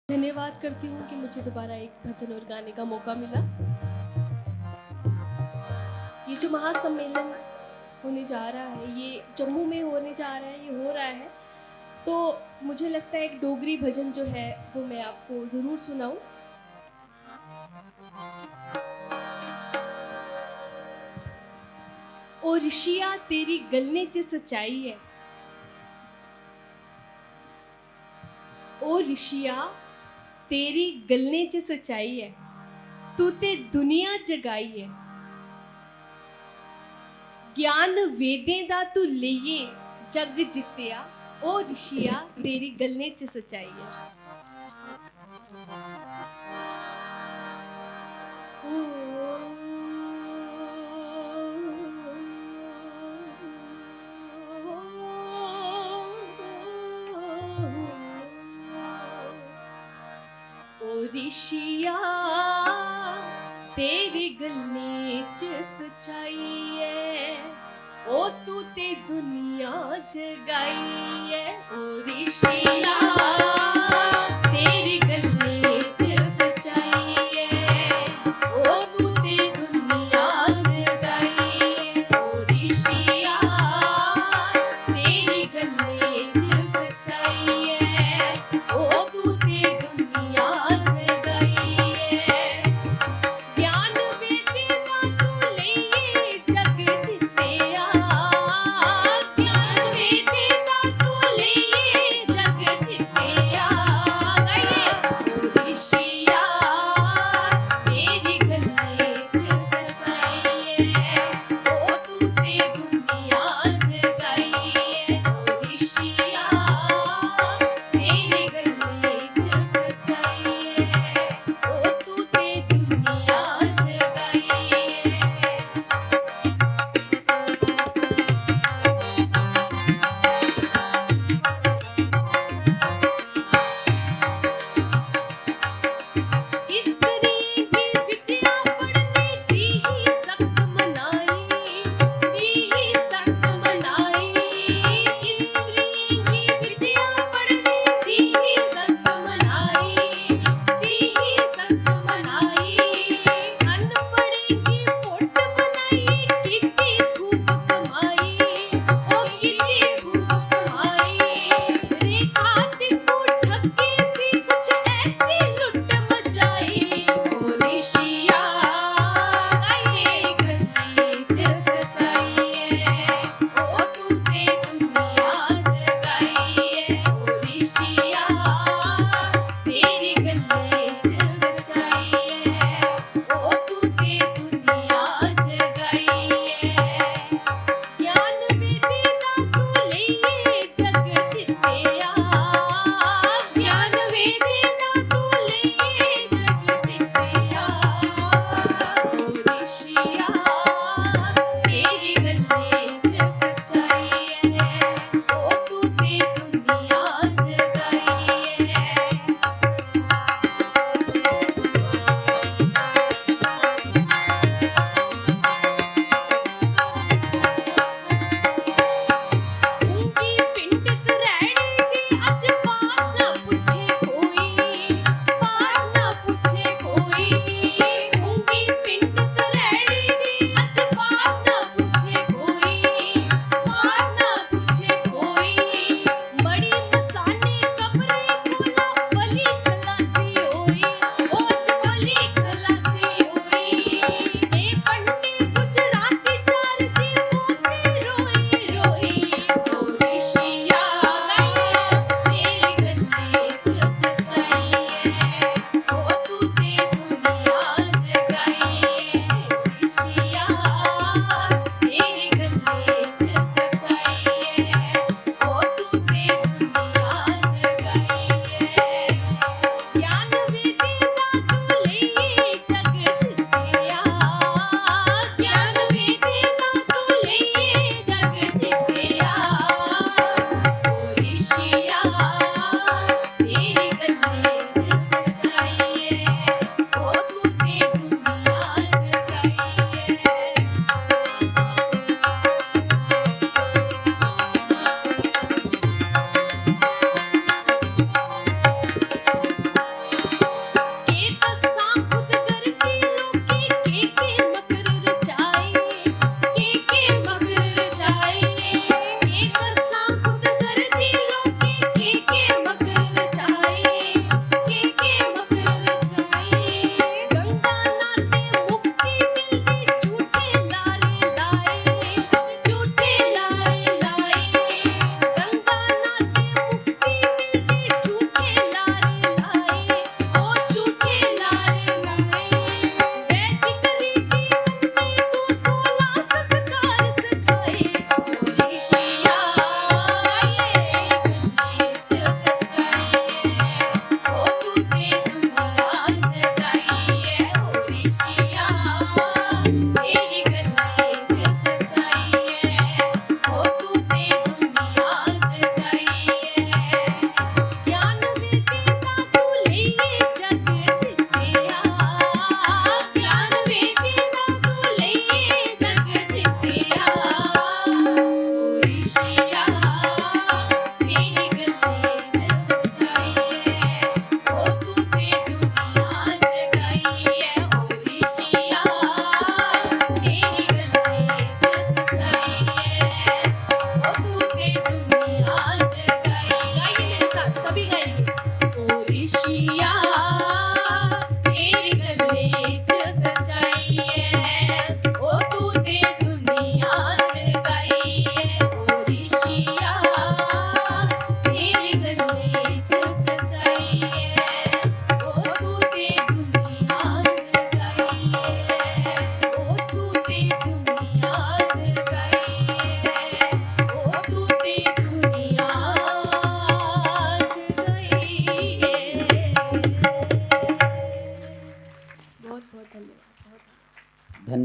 धन्यवाद करती हूँ कि मुझे दोबारा एक भजन और गाने का मौका मिला। ये जो महासम्मेलन होने जा रहा है, ये जम्मू में होने जा रहा है, ये हो रहा है, तो मुझे लगता है एक डोगरी भजन जो है वो मैं आपको ज़रूर सुनाऊँ। ओ ऋषिया तेरी गलने च सच्चाई है, ओ ऋषिया तेरी गलने च सच्चाई है, तू ते दुनिया जगाई है। ज्ञान वेदें दा तू लेइये जग जित्तिया, ओ ऋषिया तेरी गलने च सच्चाई है। ओ ऋषिया तेरी गलने च सच्चाई है, ओ तू ते दुनिया जगाई है। ओ ऋषिया तेरी गलने च सच्चाई है, ओ तू ते दुनिया जगाई है। ओ ऋषिया तेरी गलने च सच्चाई है, ओ तू ते दुनिया जगाई है। ज्ञान वेदें दा तू लेइये जग जित्तिया, ज्ञान वेदें दा तू लेइये जग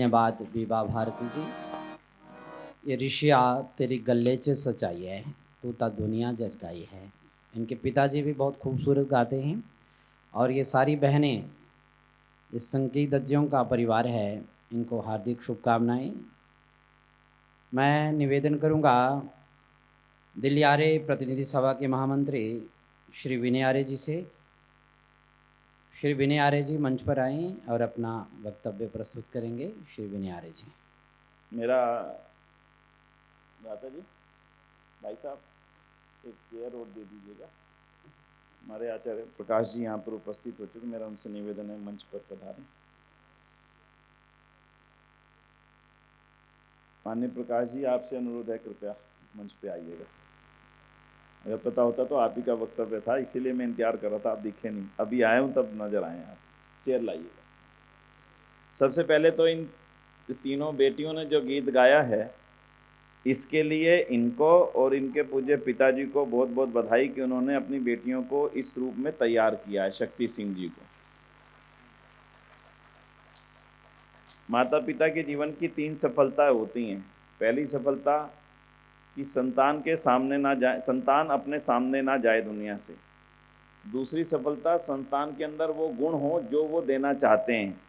धन्यवाद विभा भारती जी। ये ऋषिया तेरी गले च सच्चाई है, तू ता दुनिया जज गाई है। इनके पिताजी भी बहुत खूबसूरत गाते हैं और ये सारी बहनें इस संगीत दज्जियों का परिवार है, इनको हार्दिक शुभकामनाएं। मैं निवेदन करूंगा दिल्ली आर्य प्रतिनिधि सभा के महामंत्री श्री विनय आर्य जी से। श्री विनय आर्य जी मंच पर आएँ और अपना वक्तव्य प्रस्तुत करेंगे। श्री विनय आर्य जी। मेरा दाता जी, भाई साहब एक चेयर और दे दीजिएगा। हमारे आचार्य प्रकाश जी यहाँ पर उपस्थित हो चुके, मेरा उनसे निवेदन है मंच पर पधारें। माननीय प्रकाश जी, आपसे अनुरोध है कृपया मंच पे आइएगा। अगर पता होता तो आप ही का वक्तव्य था, इसीलिए मैं इंतजार कर रहा था, आप दिखे नहीं। अभी आए हूँ तब नजर आए आप। चेयर लाइएगा। सबसे पहले तो इन तीनों बेटियों ने जो गीत गाया है, इसके लिए इनको और इनके पूज्य पिताजी को बहुत बहुत बधाई कि उन्होंने अपनी बेटियों को इस रूप में तैयार किया है, शक्ति सिंह जी को। माता पिता के जीवन की 3 सफलताएं होती हैं। पहली सफलता कि संतान के सामने ना जाए, संतान अपने सामने ना जाए दुनिया से। दूसरी सफलता, संतान के अंदर वो गुण हो जो वो देना चाहते हैं।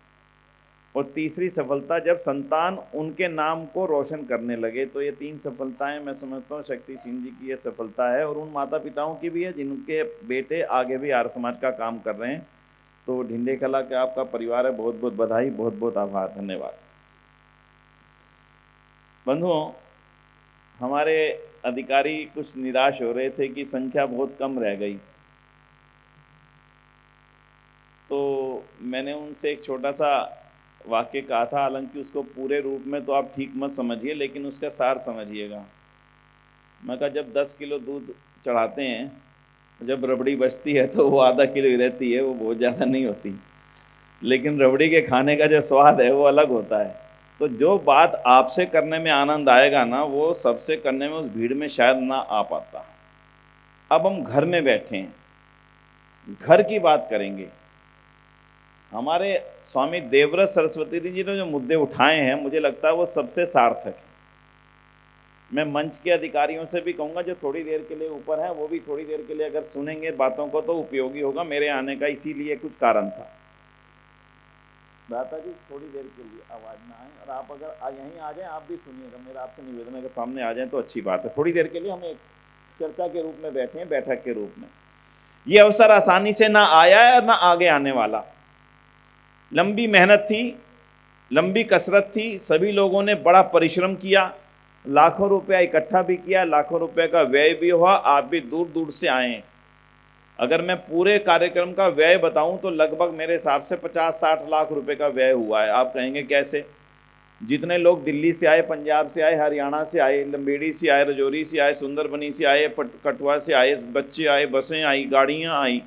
और तीसरी सफलता, जब संतान उनके नाम को रोशन करने लगे। तो ये 3 सफलताएं मैं समझता हूँ शक्ति सिंह जी की ये सफलता है, और उन माता पिताओं की भी है जिनके बेटे आगे भी आर्य समाज का काम कर रहे हैं। तो ढिंडे कला के आपका परिवार है, बहुत बहुत बधाई, बहुत बहुत आभार, धन्यवाद। बंधुओं, हमारे अधिकारी कुछ निराश हो रहे थे कि संख्या बहुत कम रह गई। तो मैंने उनसे एक छोटा सा वाक्य कहा था, हालांकि उसको पूरे रूप में तो आप ठीक मत समझिए, लेकिन उसका सार समझिएगा। मैं कहा जब 10 किलो दूध चढ़ाते हैं, जब रबड़ी बचती है तो वो आधा किलो ही रहती है, वो बहुत ज़्यादा नहीं होती। लेकिन रबड़ी के खाने का जो स्वाद है वो अलग होता है। तो जो बात आपसे करने में आनंद आएगा ना, वो सबसे करने में उस भीड़ में शायद ना आ पाता। अब हम घर में बैठे हैं, घर की बात करेंगे। हमारे स्वामी देवव्रत सरस्वती जी ने जो मुद्दे उठाए हैं, मुझे लगता है वो सबसे सार्थक है। मैं मंच के अधिकारियों से भी कहूँगा जो थोड़ी देर के लिए ऊपर हैं, वो भी थोड़ी देर के लिए अगर सुनेंगे बातों को तो उपयोगी होगा। मेरे आने का इसीलिए कुछ कारण था। दाता जी थोड़ी देर के लिए आवाज़ ना आए, और आप अगर यहीं आ जाएं, आप भी सुनिएगा। मेरा आपसे निवेदन है कि सामने आ जाएं तो अच्छी बात है। थोड़ी देर के लिए हम एक चर्चा के रूप में बैठे हैं, बैठक के रूप में। ये अवसर आसानी से ना आया है और ना आगे आने वाला। लंबी मेहनत थी, लंबी कसरत थी, सभी लोगों ने बड़ा परिश्रम किया, लाखों रुपया इकट्ठा भी किया, लाखों रुपए का व्यय भी हुआ। आप भी दूर दूर से आए। अगर मैं पूरे कार्यक्रम का व्यय बताऊं तो लगभग मेरे हिसाब से 50-60 लाख रुपए का व्यय हुआ है। आप कहेंगे कैसे? जितने लोग दिल्ली से आए, पंजाब से आए, हरियाणा से आए, लंबेड़ी से आए, रजौरी से आए, सुंदरबनी से आए, कटवा से आए, बच्चे आए, बसें आई, गाड़ियाँ आई,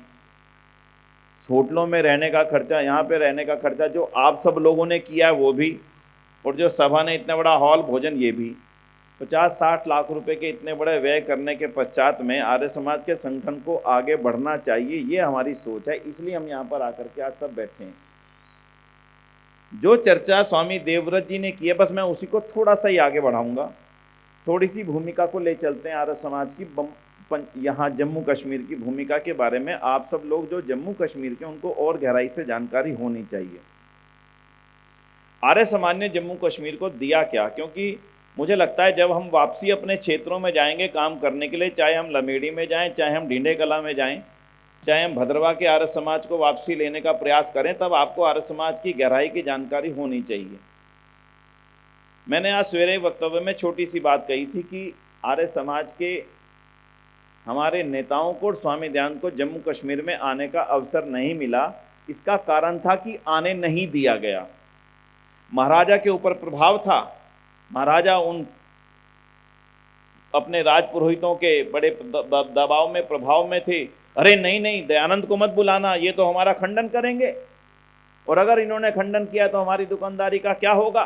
होटलों में रहने का खर्चा, यहाँ पे रहने का खर्चा जो आप सब लोगों ने किया है वो भी, और जो सभा ने इतना बड़ा हॉल, भोजन, ये भी 50-60 लाख रुपए के इतने बड़े व्यय करने के पश्चात में आर्य समाज के संगठन को आगे बढ़ना चाहिए, ये हमारी सोच है। इसलिए हम यहाँ पर आकर के आज सब बैठे हैं। जो चर्चा स्वामी देवव्रत जी ने की है, बस मैं उसी को थोड़ा सा ही आगे बढ़ाऊंगा। थोड़ी सी भूमिका को ले चलते हैं आर्य समाज की। यहाँ जम्मू कश्मीर की भूमिका के बारे में आप सब लोग जो जम्मू कश्मीर के, उनको और गहराई से जानकारी होनी चाहिए। आर्य समाज ने जम्मू कश्मीर को दिया क्या? क्योंकि मुझे लगता है जब हम वापसी अपने क्षेत्रों में जाएंगे काम करने के लिए, चाहे हम लमेड़ी में जाएं, चाहे हम ढिंडे कला में जाएं, चाहे हम भद्रवा के आर्य समाज को वापसी लेने का प्रयास करें, तब आपको आर्य समाज की गहराई की जानकारी होनी चाहिए। मैंने आज सवेरे वक्तव्य में छोटी सी बात कही थी कि आर्य समाज के हमारे नेताओं को और स्वामी दयानंद को जम्मू कश्मीर में आने का अवसर नहीं मिला। इसका कारण था कि आने नहीं दिया गया। महाराजा के ऊपर प्रभाव था। महाराजा उन अपने राजपुरोहितों के बड़े दबाव में, प्रभाव में थे। अरे नहीं नहीं, दयानंद को मत बुलाना, ये तो हमारा खंडन करेंगे, और अगर इन्होंने खंडन किया तो हमारी दुकानदारी का क्या होगा।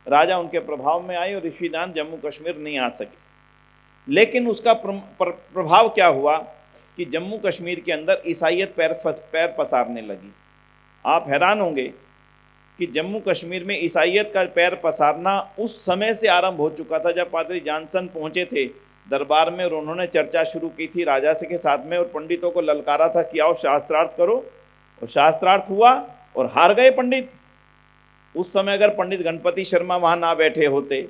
राजा उनके प्रभाव में आए और ऋषि दयानंद जम्मू कश्मीर नहीं आ सके। लेकिन उसका प्रभाव क्या हुआ कि जम्मू कश्मीर के अंदर ईसाइयत पैर पसारने लगी। आप हैरान होंगे कि जम्मू कश्मीर में ईसाइयत का पैर पसारना उस समय से आरंभ हो चुका था जब पादरी जॉनसन पहुंचे थे दरबार में और उन्होंने चर्चा शुरू की थी राजा से के साथ में और पंडितों को ललकारा था कि आओ शास्त्रार्थ करो, और शास्त्रार्थ हुआ और हार गए पंडित। उस समय अगर पंडित गणपति शर्मा वहाँ ना बैठे होते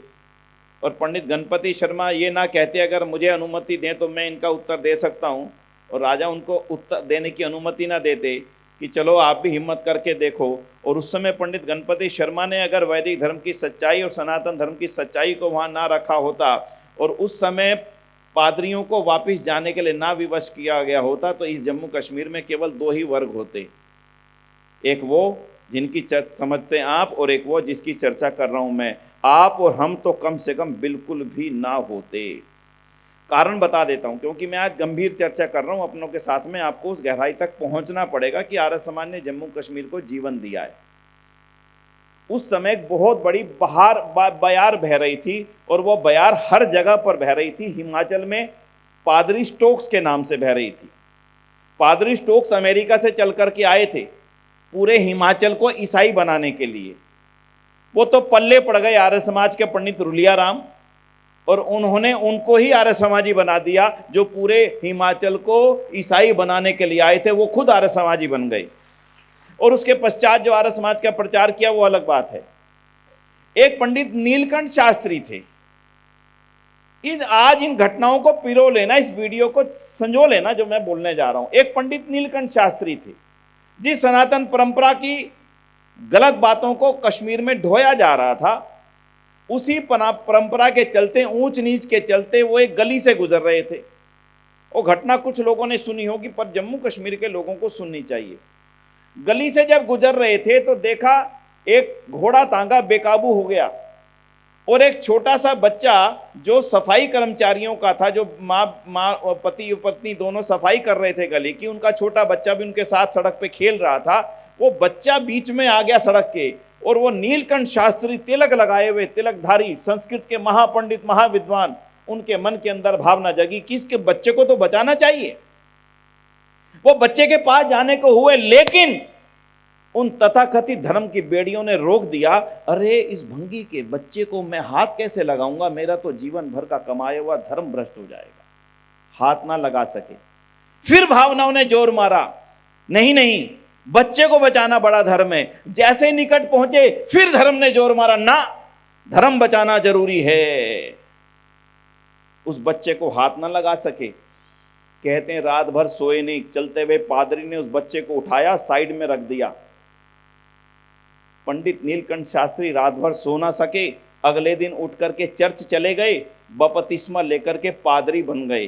और पंडित गणपति शर्मा ये ना कहते अगर मुझे अनुमति दें तो मैं इनका उत्तर दे सकता हूँ, और राजा उनको उत्तर देने की अनुमति ना देते कि चलो आप भी हिम्मत करके देखो, और उस समय पंडित गणपति शर्मा ने अगर वैदिक धर्म की सच्चाई और सनातन धर्म की सच्चाई को वहाँ ना रखा होता और उस समय पादरियों को वापस जाने के लिए ना विवश किया गया होता तो इस जम्मू कश्मीर में केवल 2 ही वर्ग होते, एक वो जिनकी चर्चा समझते हैं आप और एक वो जिसकी चर्चा कर रहा हूं मैं। आप और हम तो कम से कम बिल्कुल भी ना होते। कारण बता देता हूं क्योंकि मैं आज गंभीर चर्चा कर रहा हूं अपनों के साथ में, आपको उस गहराई तक पहुंचना पड़ेगा कि आर्य समाज ने जम्मू कश्मीर को जीवन दिया है। उस समय एक बहुत बड़ी बयार बह रही थी और वो बयार हर जगह पर बह रही थी। हिमाचल में पादरी स्टोक्स के नाम से बह रही थी। पादरी स्टोक्स अमेरिका से चल करके आए थे पूरे हिमाचल को ईसाई बनाने के लिए। वो तो पल्ले पड़ गए आर्य समाज के पंडित रुलिया राम, और उन्होंने उनको ही आर्य समाजी बना दिया। जो पूरे हिमाचल को ईसाई बनाने के लिए आए थे वो खुद आर्य समाजी बन गए, और उसके पश्चात जो आर्य समाज का प्रचार किया वो अलग बात है। एक पंडित नीलकंठ शास्त्री थे। आज इन घटनाओं को पिरो लेना, इस वीडियो को संजो लेना जो मैं बोलने जा रहा हूं। एक पंडित नीलकंठ शास्त्री थे जिस सनातन परंपरा की गलत बातों को कश्मीर में ढोया जा रहा था, उसी परंपरा के चलते, ऊंच नीच के चलते वो एक गली से गुजर रहे थे। वो घटना कुछ लोगों ने सुनी होगी पर जम्मू कश्मीर के लोगों को सुननी चाहिए। गली से जब गुजर रहे थे तो देखा एक घोड़ा तांगा बेकाबू हो गया और एक छोटा सा बच्चा जो सफाई कर्मचारियों का था, जो माँ पति और पत्नी दोनों सफाई कर रहे थे गली की, उनका छोटा बच्चा भी उनके साथ सड़क पे खेल रहा था। वो बच्चा बीच में आ गया सड़क के, और वो नीलकंठ शास्त्री तिलक लगाए हुए, तिलकधारी, संस्कृत के महापंडित, महाविद्वान, उनके मन के अंदर भावना जगी कि इसके बच्चे को तो बचाना चाहिए। वो बच्चे के पास जाने को हुए, लेकिन उन तथाकथित धर्म की बेड़ियों ने रोक दिया। अरे इस भंगी के बच्चे को मैं हाथ कैसे लगाऊंगा, मेरा तो जीवन भर का कमाया हुआ धर्म भ्रष्ट हो जाएगा। हाथ ना लगा सके। फिर भावनाओं ने जोर मारा, नहीं नहीं, बच्चे को बचाना बड़ा धर्म है। जैसे निकट पहुंचे फिर धर्म ने जोर मारा, ना, धर्म बचाना जरूरी है। उस बच्चे को हाथ ना लगा सके। कहते हैं रात भर सोए नहीं। चलते हुए पादरी ने उस बच्चे को उठाया, साइड में रख दिया। पंडित नीलकंठ शास्त्री रात भर सो ना सके। अगले दिन उठ करके चर्च चले गए, बपतिस्मा लेकर के पादरी बन गए।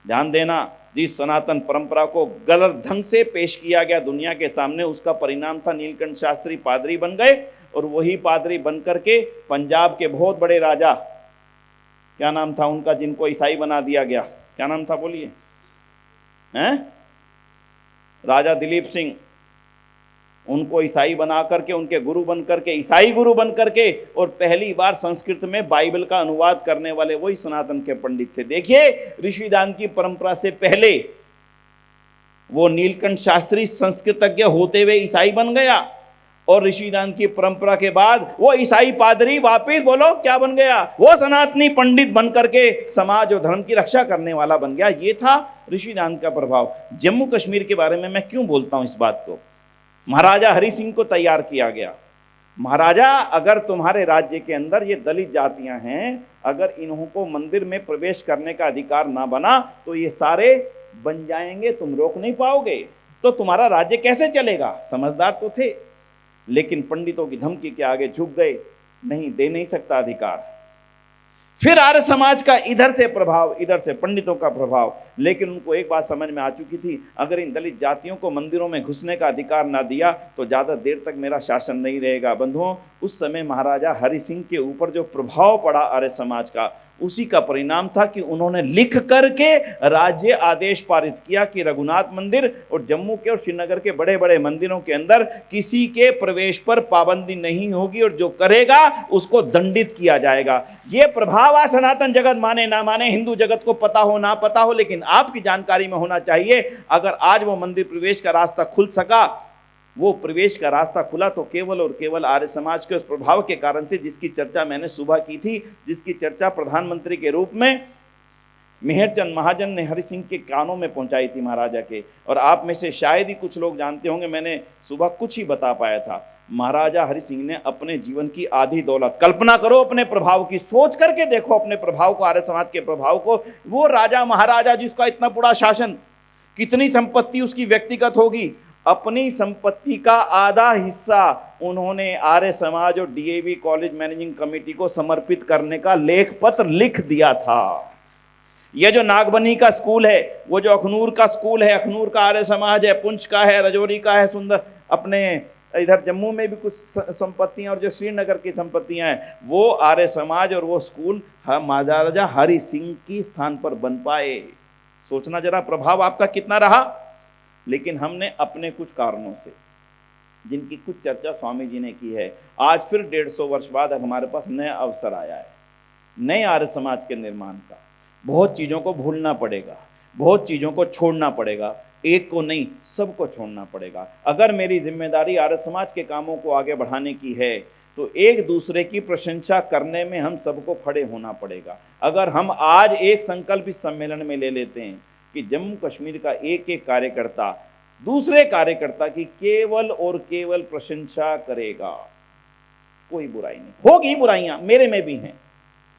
ध्यान देना, जिस सनातन परंपरा को गलत ढंग से पेश किया गया दुनिया के सामने, उसका परिणाम था नीलकंठ शास्त्री पादरी बन गए। और वही पादरी बन करके पंजाब के बहुत बड़े राजा, क्या नाम था उनका, जिनको ईसाई बना दिया गया, क्या नाम था बोलिए, हैं? राजा दिलीप सिंह, उनको ईसाई बना करके, उनके गुरु बन करके, ईसाई गुरु बन करके, और पहली बार संस्कृत में बाइबल का अनुवाद करने वाले वही सनातन के पंडित थे। देखिए, ऋषिदान की परंपरा से पहले वो नीलकंठ शास्त्री संस्कृतज्ञ होते हुए ईसाई बन गया, और ऋषिदान की परंपरा के बाद वो ईसाई पादरी वापिस बोलो क्या बन गया, वो सनातनी पंडित बन करके समाज और धर्म की रक्षा करने वाला बन गया। ये था ऋषिदान का प्रभाव। जम्मू कश्मीर के बारे में मैं क्यों बोलता हूं इस बात को? महाराजा हरि सिंह को तैयार किया गया। महाराजा, अगर तुम्हारे राज्य के अंदर ये दलित जातियां हैं, अगर इन्हों को मंदिर में प्रवेश करने का अधिकार ना बना तो ये सारे बन जाएंगे, तुम रोक नहीं पाओगे, तो तुम्हारा राज्य कैसे चलेगा? समझदार तो थे, लेकिन पंडितों की धमकी के आगे झुक गए। नहीं, दे नहीं सकता अधिकार। फिर आर्य समाज का इधर से प्रभाव, इधर से पंडितों का प्रभाव, लेकिन उनको एक बात समझ में आ चुकी थी, अगर इन दलित जातियों को मंदिरों में घुसने का अधिकार ना दिया तो ज़्यादा देर तक मेरा शासन नहीं रहेगा। बंधुओं, उस समय महाराजा हरि सिंह के ऊपर जो प्रभाव पड़ा आर्य समाज का, उसी का परिणाम था कि उन्होंने लिख करके राज्य आदेश पारित किया कि रघुनाथ मंदिर और जम्मू के और श्रीनगर के बड़े बड़े मंदिरों के अंदर किसी के प्रवेश पर पाबंदी नहीं होगी, और जो करेगा उसको दंडित किया जाएगा। ये प्रभाव आज सनातन जगत माने ना माने, हिंदू जगत को पता हो ना पता हो, लेकिन आपकी जानकारी में होना चाहिए। अगर आज वो मंदिर प्रवेश का रास्ता खुल सका वो प्रवेश का रास्ता खुला तो केवल और केवल आर्य समाज के उस प्रभाव के कारण से, जिसकी चर्चा मैंने सुबह की थी, जिसकी चर्चा प्रधानमंत्री के रूप में मेहरचंद महाजन ने हरि सिंह के कानों में पहुंचाई थी महाराजा के। और आप में से शायद ही कुछ लोग जानते होंगे, मैंने सुबह कुछ ही बता पाया था। महाराजा हरि सिंह ने अपने जीवन की आधी दौलत, कल्पना करो अपने प्रभाव की, सोच करके देखो अपने प्रभाव को, आर्य समाज के प्रभाव को। वो राजा महाराजा जिसका इतना बड़ा शासन, कितनी संपत्ति उसकी व्यक्तिगत होगी, अपनी संपत्ति का आधा हिस्सा उन्होंने आर्य समाज और डीएवी कॉलेज मैनेजिंग कमेटी को समर्पित करने का लेख पत्र लिख दिया था। यह जो नागबनी का स्कूल है, वो जो अखनूर का स्कूल है, अखनूर का आर्य समाज है, पुंछ का है, रजौरी का है, सुंदर, अपने इधर जम्मू में भी कुछ संपत्तियां और जो श्रीनगर की संपत्तियां हैं, वो आर्य समाज और वो स्कूल महाराजा हरि सिंह की स्थान पर बन पाए। सोचना जरा प्रभाव आपका कितना रहा। लेकिन हमने अपने कुछ कारणों से, जिनकी कुछ चर्चा स्वामी जी ने की है, आज फिर 150 वर्ष बाद हमारे पास नया अवसर आया है, नए आर्य समाज के निर्माण का। बहुत चीज़ों को भूलना पड़ेगा, बहुत चीज़ों को छोड़ना पड़ेगा, एक को नहीं सबको छोड़ना पड़ेगा। अगर मेरी जिम्मेदारी आर्य समाज के कामों को आगे बढ़ाने की है तो एक दूसरे की प्रशंसा करने में हम सबको खड़े होना पड़ेगा। अगर हम आज एक संकल्प इस सम्मेलन में ले लेते हैं कि जम्मू कश्मीर का एक एक कार्यकर्ता दूसरे कार्यकर्ता की केवल और केवल प्रशंसा करेगा, कोई बुराई नहीं होगी। बुराइयां मेरे में भी हैं,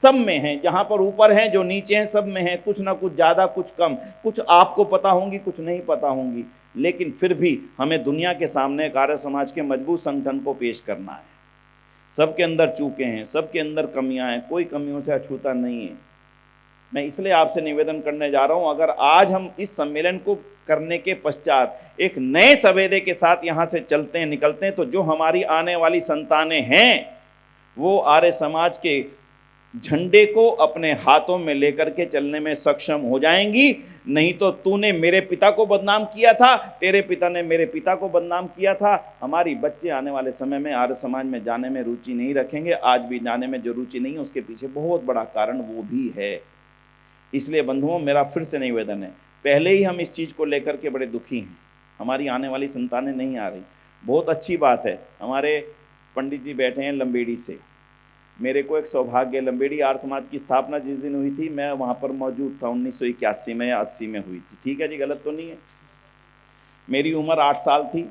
सब में हैं, जहां पर ऊपर हैं जो नीचे हैं सब में हैं, कुछ ना कुछ ज़्यादा कुछ कम, कुछ आपको पता होंगी कुछ नहीं पता होंगी, लेकिन फिर भी हमें दुनिया के सामने आर्य समाज के मजबूत संगठन को पेश करना है। सबके अंदर चूके हैं, सबके अंदर कमियां हैं, कोई कमियों से अछूता नहीं है। मैं इसलिए आपसे निवेदन करने जा रहा हूं, अगर आज हम इस सम्मेलन को करने के पश्चात एक नए सवेरे के साथ यहाँ से चलते हैं, निकलते हैं, तो जो हमारी आने वाली संतानें हैं वो आर्य समाज के झंडे को अपने हाथों में लेकर के चलने में सक्षम हो जाएंगी। नहीं तो तूने मेरे पिता को बदनाम किया था, तेरे पिता ने मेरे पिता को बदनाम किया था। हमारी बच्चे आने वाले समय में आर्य समाज में जाने में रुचि नहीं रखेंगे। आज भी जाने में जो रुचि नहीं है उसके पीछे बहुत बड़ा कारण वो भी है। इसलिए बंधुओं, मेरा फिर से निवेदन है, पहले ही हम इस चीज़ को लेकर के बड़े दुखी हैं, हमारी आने वाली संतानें नहीं आ रही। बहुत अच्छी बात है, हमारे पंडित जी बैठे हैं लंबेड़ी से। मेरे को एक सौभाग्य, लंबेड़ी आर्य समाज की स्थापना जिस दिन हुई थी मैं वहाँ पर मौजूद था, 1981 में या 80 में हुई थी। ठीक है जी, गलत तो नहीं है। मेरी उम्र 8 साल थी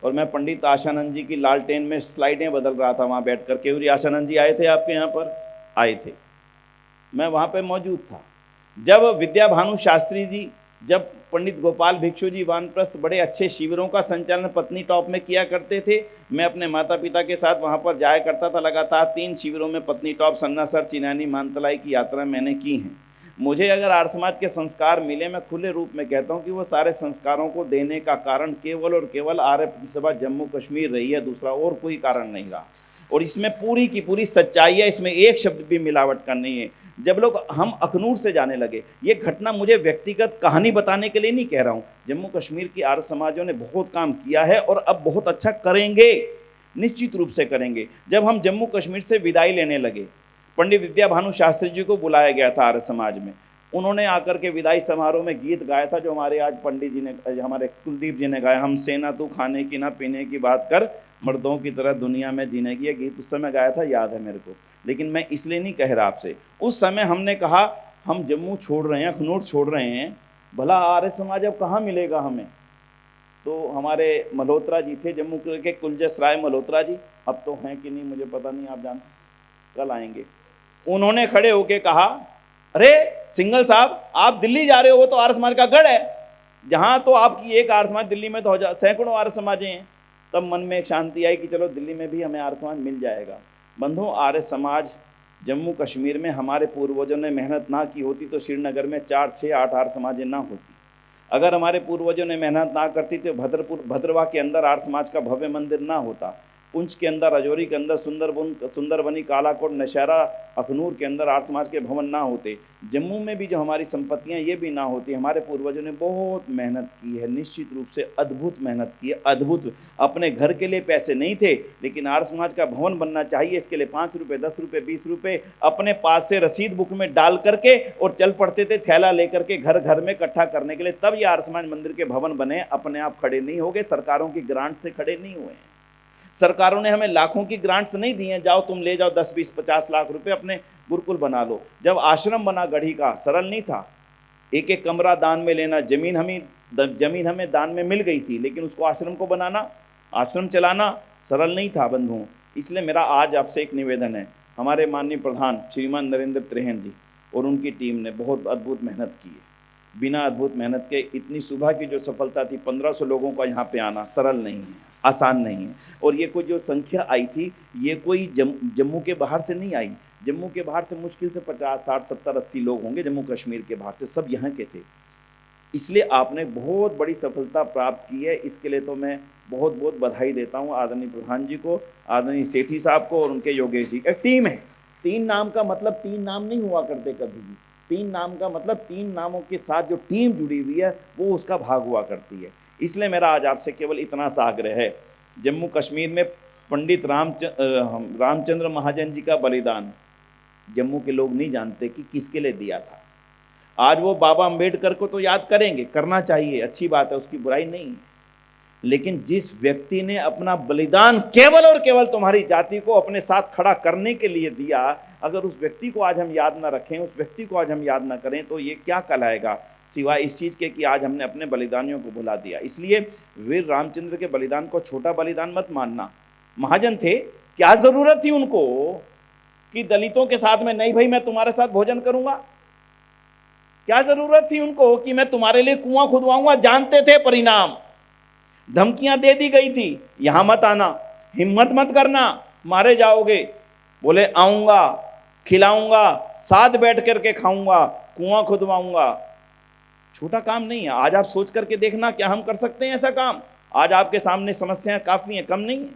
और मैं पंडित आशानंद जी की लालटेन में स्लाइडें बदल रहा था वहाँ बैठ कर के। आशानंद जी आए थे आपके यहाँ पर, आए थे, मैं वहाँ पर मौजूद था। जब विद्या भानु शास्त्री जी, जब पंडित गोपाल भिक्षु जी वानप्रस्थ बड़े अच्छे शिविरों का संचालन पत्नी टॉप में किया करते थे, मैं अपने माता पिता के साथ वहाँ पर जाया करता था। लगातार 3 शिविरों में पत्नी टॉप, सन्नासर, चिनानी, मानतलाई की यात्रा मैंने की है। मुझे अगर आर्य समाज के संस्कार मिले, मैं खुले रूप में कहता हूँ कि वो सारे संस्कारों को देने का कारण केवल और केवल आर्य सभा जम्मू कश्मीर रही है, दूसरा और कोई कारण नहीं रहा। और इसमें पूरी की पूरी सच्चाई है, इसमें एक शब्द भी मिलावट का नहीं है। जब लोग हम अखनूर से जाने लगे, ये घटना मुझे व्यक्तिगत कहानी बताने के लिए नहीं कह रहा हूँ, जम्मू कश्मीर की आर्य समाजों ने बहुत काम किया है और अब बहुत अच्छा करेंगे, निश्चित रूप से करेंगे। जब हम जम्मू कश्मीर से विदाई लेने लगे, पंडित विद्या भानु शास्त्री जी को बुलाया गया था आर्य समाज में, उन्होंने आकर के विदाई समारोह में गीत गाया था जो हमारे आज पंडित जी ने, हमारे कुलदीप जी ने गाया, हम सेना तू खाने की ना पीने की बात कर, मर्दों की तरह दुनिया में जीने की। ये गीत उस समय गाया था, याद है मेरे को। लेकिन मैं इसलिए नहीं कह रहा आपसे, उस समय हमने कहा हम जम्मू छोड़ रहे हैं, अखनूर छोड़ रहे हैं, भला आर्य समाज अब कहाँ मिलेगा हमें। तो हमारे मल्होत्रा जी थे जम्मू के, कुलजस राय मल्होत्रा जी, अब तो हैं कि नहीं मुझे पता नहीं, आप जान, कल आएंगे। उन्होंने खड़े होके कहा, अरे सिंघल साहब आप दिल्ली जा रहे हो, वो तो आर्य समाज का गढ़ है, जहाँ तो आपकी एक आर्य समाज, दिल्ली में तो सैकड़ों आर्य समाजें हैं। तब मन में एक शांति आई कि चलो दिल्ली में भी हमें आर्य समाज मिल जाएगा। बंधु, आर्य समाज जम्मू कश्मीर में हमारे पूर्वजों ने मेहनत ना की होती तो श्रीनगर में 4, 6, 8 आर्य समाजें ना होती। अगर हमारे पूर्वजों ने मेहनत ना करती तो भद्रवा के अंदर आर्य समाज का भव्य मंदिर ना होता। पुंछ के अंदर, राजौरी के अंदर, सुंदरबनी, कालाकोट, नौशहरा, अखनूर के अंदर आर्य समाज के भवन ना होते, जम्मू में भी जो हमारी संपत्तियां ये भी ना होती। हमारे पूर्वजों ने बहुत मेहनत की है, निश्चित रूप से अद्भुत मेहनत की है, अद्भुत। अपने घर के लिए पैसे नहीं थे, लेकिन आर्य समाज का भवन बनना चाहिए, इसके लिए 5 रुपये, 10 रुपये, 20 रुपये अपने पास से रसीद बुक में डाल करके और चल पड़ते थे थैला लेकर के घर घर में इकट्ठा करने के लिए। तब ये आर्य समाज मंदिर के भवन बने, अपने आप खड़े नहीं हो गए, सरकारों की ग्रांट से खड़े नहीं हुए हैं। सरकारों ने हमें लाखों की ग्रांट्स नहीं दी हैं, जाओ तुम ले जाओ 10, 20, 50 लाख रुपए अपने गुरुकुल बना लो। जब आश्रम बना गढ़ी का, सरल नहीं था, एक एक कमरा दान में लेना, जमीन हमें दान में मिल गई थी, लेकिन उसको आश्रम को बनाना, आश्रम चलाना सरल नहीं था बंधुओं। इसलिए मेरा आज आपसे एक निवेदन है, हमारे माननीय प्रधान श्रीमान नरेंद्र त्रेहन जी और उनकी टीम ने बहुत अद्भुत मेहनत की है। बिना अद्भुत मेहनत के इतनी सुबह की जो सफलता थी, 1500 लोगों का यहाँ पे आना सरल नहीं है, आसान नहीं है। और ये कोई जो संख्या आई थी, ये कोई जम्मू के बाहर से नहीं आई। जम्मू के बाहर से मुश्किल से 50, 60, 70, 80 लोग होंगे, जम्मू कश्मीर के बाहर से, सब यहाँ के थे। इसलिए आपने बहुत बड़ी सफलता प्राप्त की है, इसके लिए तो मैं बहुत बहुत बधाई देता हूँ आदरणीय प्रधान जी को, आदरणीय सेठी साहब को और उनके योगेश जी। एक टीम है, 3 नाम का मतलब 3 नाम नहीं हुआ करते कभी भी। 3 नाम का मतलब 3 नामों के साथ जो टीम जुड़ी हुई है वो उसका भाग हुआ करती है। इसलिए मेरा आज आपसे केवल इतना सा आग्रह है, जम्मू कश्मीर में पंडित रामचंद्र महाजन जी का बलिदान जम्मू के लोग नहीं जानते कि किसके लिए दिया था। आज वो बाबा अंबेडकर को तो याद करेंगे, करना चाहिए, अच्छी बात है, उसकी बुराई नहीं है, लेकिन जिस व्यक्ति ने अपना बलिदान केवल और केवल तुम्हारी जाति को अपने साथ खड़ा करने के लिए दिया, अगर उस व्यक्ति को आज हम याद ना रखें, उस व्यक्ति को आज हम याद ना करें, तो ये क्या कहलाएगा सिवाय इस चीज़ के कि आज हमने अपने बलिदानियों को भुला दिया। इसलिए वीर रामचंद्र के बलिदान को छोटा बलिदान मत मानना। महाजन थे, क्या ज़रूरत थी उनको कि दलितों के साथ में, नहीं भाई मैं तुम्हारे साथ भोजन करूंगा, क्या ज़रूरत थी उनको कि मैं तुम्हारे लिए कुआं खुदवाऊंगा। जानते थे परिणाम, धमकियां दे दी गई थी, यहां मत आना, हिम्मत मत करना, मारे जाओगे। बोले आऊंगा, खिलाऊंगा, साथ बैठ करके खाऊंगा, कुआं खुदवाऊंगा। छोटा काम नहीं है। आज आप सोच करके देखना, क्या हम कर सकते हैं ऐसा काम? आज आपके सामने समस्याएं काफ़ी हैं, कम नहीं है।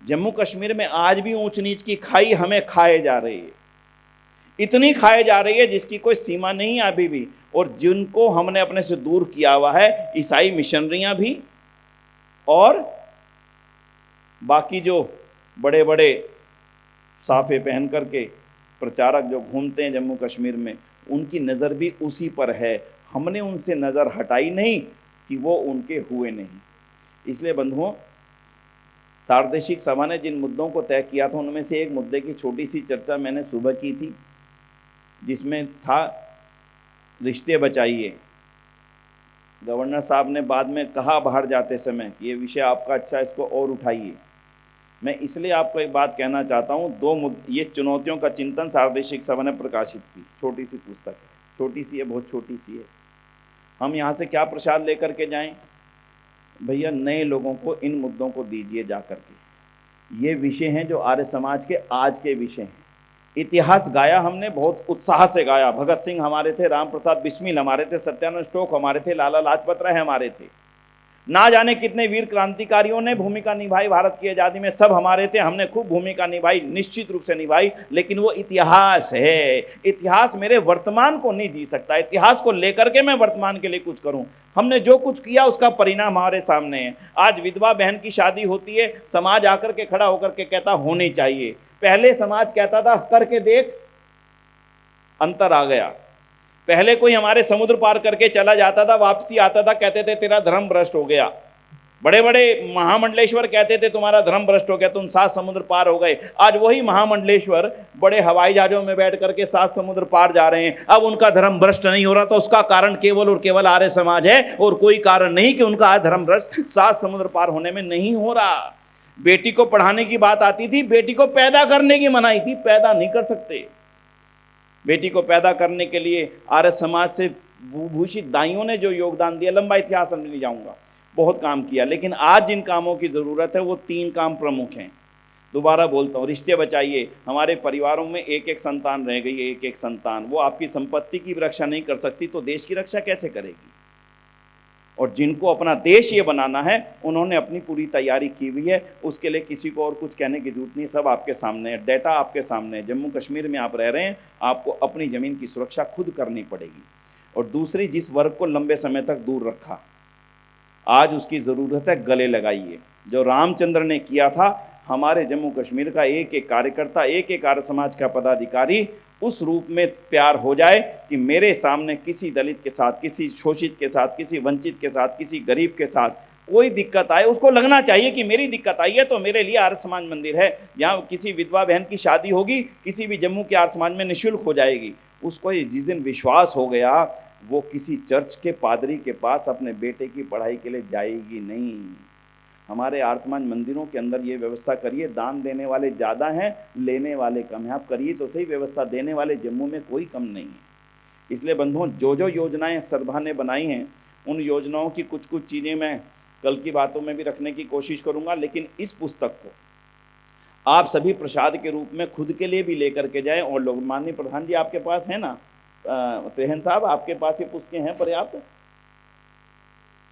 जम्मू कश्मीर में आज भी ऊंच नीच की खाई हमें खाए जा रही है, इतनी खाए जा रही है जिसकी कोई सीमा नहीं है अभी भी। और जिनको हमने अपने से दूर किया हुआ है, ईसाई मिशनरियां भी और बाकी जो बड़े बड़े साफे पहन करके प्रचारक जो घूमते हैं जम्मू कश्मीर में, उनकी नज़र भी उसी पर है। हमने उनसे नज़र हटाई नहीं कि वो उनके हुए नहीं। इसलिए बंधुओं, सार्वदेशिक सभा ने जिन मुद्दों को तय किया था, उनमें से एक मुद्दे की छोटी सी चर्चा मैंने सुबह की थी, जिसमें था रिश्ते बचाइए। गवर्नर साहब ने बाद में कहा बाहर जाते समय कि ये विषय आपका अच्छा, इसको और उठाइए। मैं इसलिए आपको एक बात कहना चाहता हूँ, ये चुनौतियों का चिंतन सार्वदेशिक सभा ने प्रकाशित की, छोटी सी पुस्तक है, छोटी सी है, बहुत छोटी सी है। हम यहाँ से क्या प्रसाद लेकर के जाएं? भैया नए लोगों को इन मुद्दों को दीजिए जा करके। ये विषय हैं जो आर्य समाज के आज के विषय हैं। इतिहास गाया हमने, बहुत उत्साह से गाया। भगत सिंह हमारे थे, राम प्रसाद बिस्मिल हमारे थे, सत्यानंद स्टोक हमारे थे, लाला लाजपत राय हमारे थे, ना जाने कितने वीर क्रांतिकारियों ने भूमिका निभाई भारत की आज़ादी में, सब हमारे थे। हमने खूब भूमिका निभाई, निश्चित रूप से निभाई, लेकिन वो इतिहास है। इतिहास मेरे वर्तमान को नहीं जी सकता। इतिहास को लेकर के मैं वर्तमान के लिए कुछ करूं। हमने जो कुछ किया उसका परिणाम हमारे सामने है। आज विधवा बहन की शादी होती है, समाज आकर के खड़ा होकर के कहता होनी चाहिए। पहले समाज कहता था करके देख, अंतर आ गया। पहले कोई हमारे समुद्र पार करके चला जाता था, वापसी आता था, कहते थे तेरा धर्म भ्रष्ट हो गया। बड़े बड़े महामंडलेश्वर कहते थे तुम्हारा धर्म भ्रष्ट हो गया, तुम 7 समुद्र पार हो गए। आज वही महामंडलेश्वर बड़े हवाई जहाजों में बैठ करके 7 समुद्र पार जा रहे हैं। अब उनका धर्म भ्रष्ट नहीं हो रहा, तो उसका कारण केवल और केवल आर्य समाज है, और कोई कारण नहीं कि उनका धर्म भ्रष्ट 7 समुद्र पार होने में नहीं हो रहा। बेटी को पढ़ाने की बात आती थी, बेटी को पैदा करने की मनाही थी, पैदा नहीं कर सकते। बेटी को पैदा करने के लिए आर्य समाज से भूषित दाइयों ने जो योगदान दिया, लंबा इतिहास मैं नहीं जाऊंगा, बहुत काम किया। लेकिन आज जिन कामों की ज़रूरत है वो 3 काम प्रमुख हैं। दोबारा बोलता हूँ, रिश्ते बचाइए। हमारे परिवारों में एक एक संतान रह गई है, एक एक संतान। वो आपकी संपत्ति की रक्षा नहीं कर सकती तो देश की रक्षा कैसे करेगी? और जिनको अपना देश ये बनाना है उन्होंने अपनी पूरी तैयारी की हुई है। उसके लिए किसी को और कुछ कहने की जरूरत नहीं, सब आपके सामने है, डेटा आपके सामने है। जम्मू कश्मीर में आप रह रहे हैं, आपको अपनी ज़मीन की सुरक्षा खुद करनी पड़ेगी। और दूसरी, जिस वर्ग को लंबे समय तक दूर रखा, आज उसकी ज़रूरत है गले लगाइए। जो रामचंद्र ने किया था, हमारे जम्मू कश्मीर का एक एक कार्यकर्ता, एक एक आर्य समाज का पदाधिकारी उस रूप में तैयार हो जाए कि मेरे सामने किसी दलित के साथ, किसी शोषित के साथ, किसी वंचित के साथ, किसी गरीब के साथ कोई दिक्कत आए, उसको लगना चाहिए कि मेरी दिक्कत आई है तो मेरे लिए आर्य समाज मंदिर है। यहाँ किसी विधवा बहन की शादी होगी, किसी भी जम्मू के आर्य समाज में निःशुल्क हो जाएगी। उसको जिस दिन विश्वास हो गया, वो किसी चर्च के पादरी के पास अपने बेटे की पढ़ाई के लिए जाएगी नहीं। हमारे आर्य समाज मंदिरों के अंदर ये व्यवस्था करिए। दान देने वाले ज़्यादा हैं, लेने वाले कम हैं। आप करिए तो सही व्यवस्था, देने वाले जम्मू में कोई कम नहीं है। इसलिए बंधुओं, जो जो योजनाएं सरभा ने बनाई हैं, उन योजनाओं की कुछ कुछ चीज़ें मैं कल की बातों में भी रखने की कोशिश करूँगा, लेकिन इस पुस्तक को आप सभी प्रसाद के रूप में खुद के लिए भी लेकर के जाएँ। और लोग, माननीय प्रधान जी आपके पास है ना, त्रेहन साहब आपके पास ये पुस्तकें हैं पर्याप्त?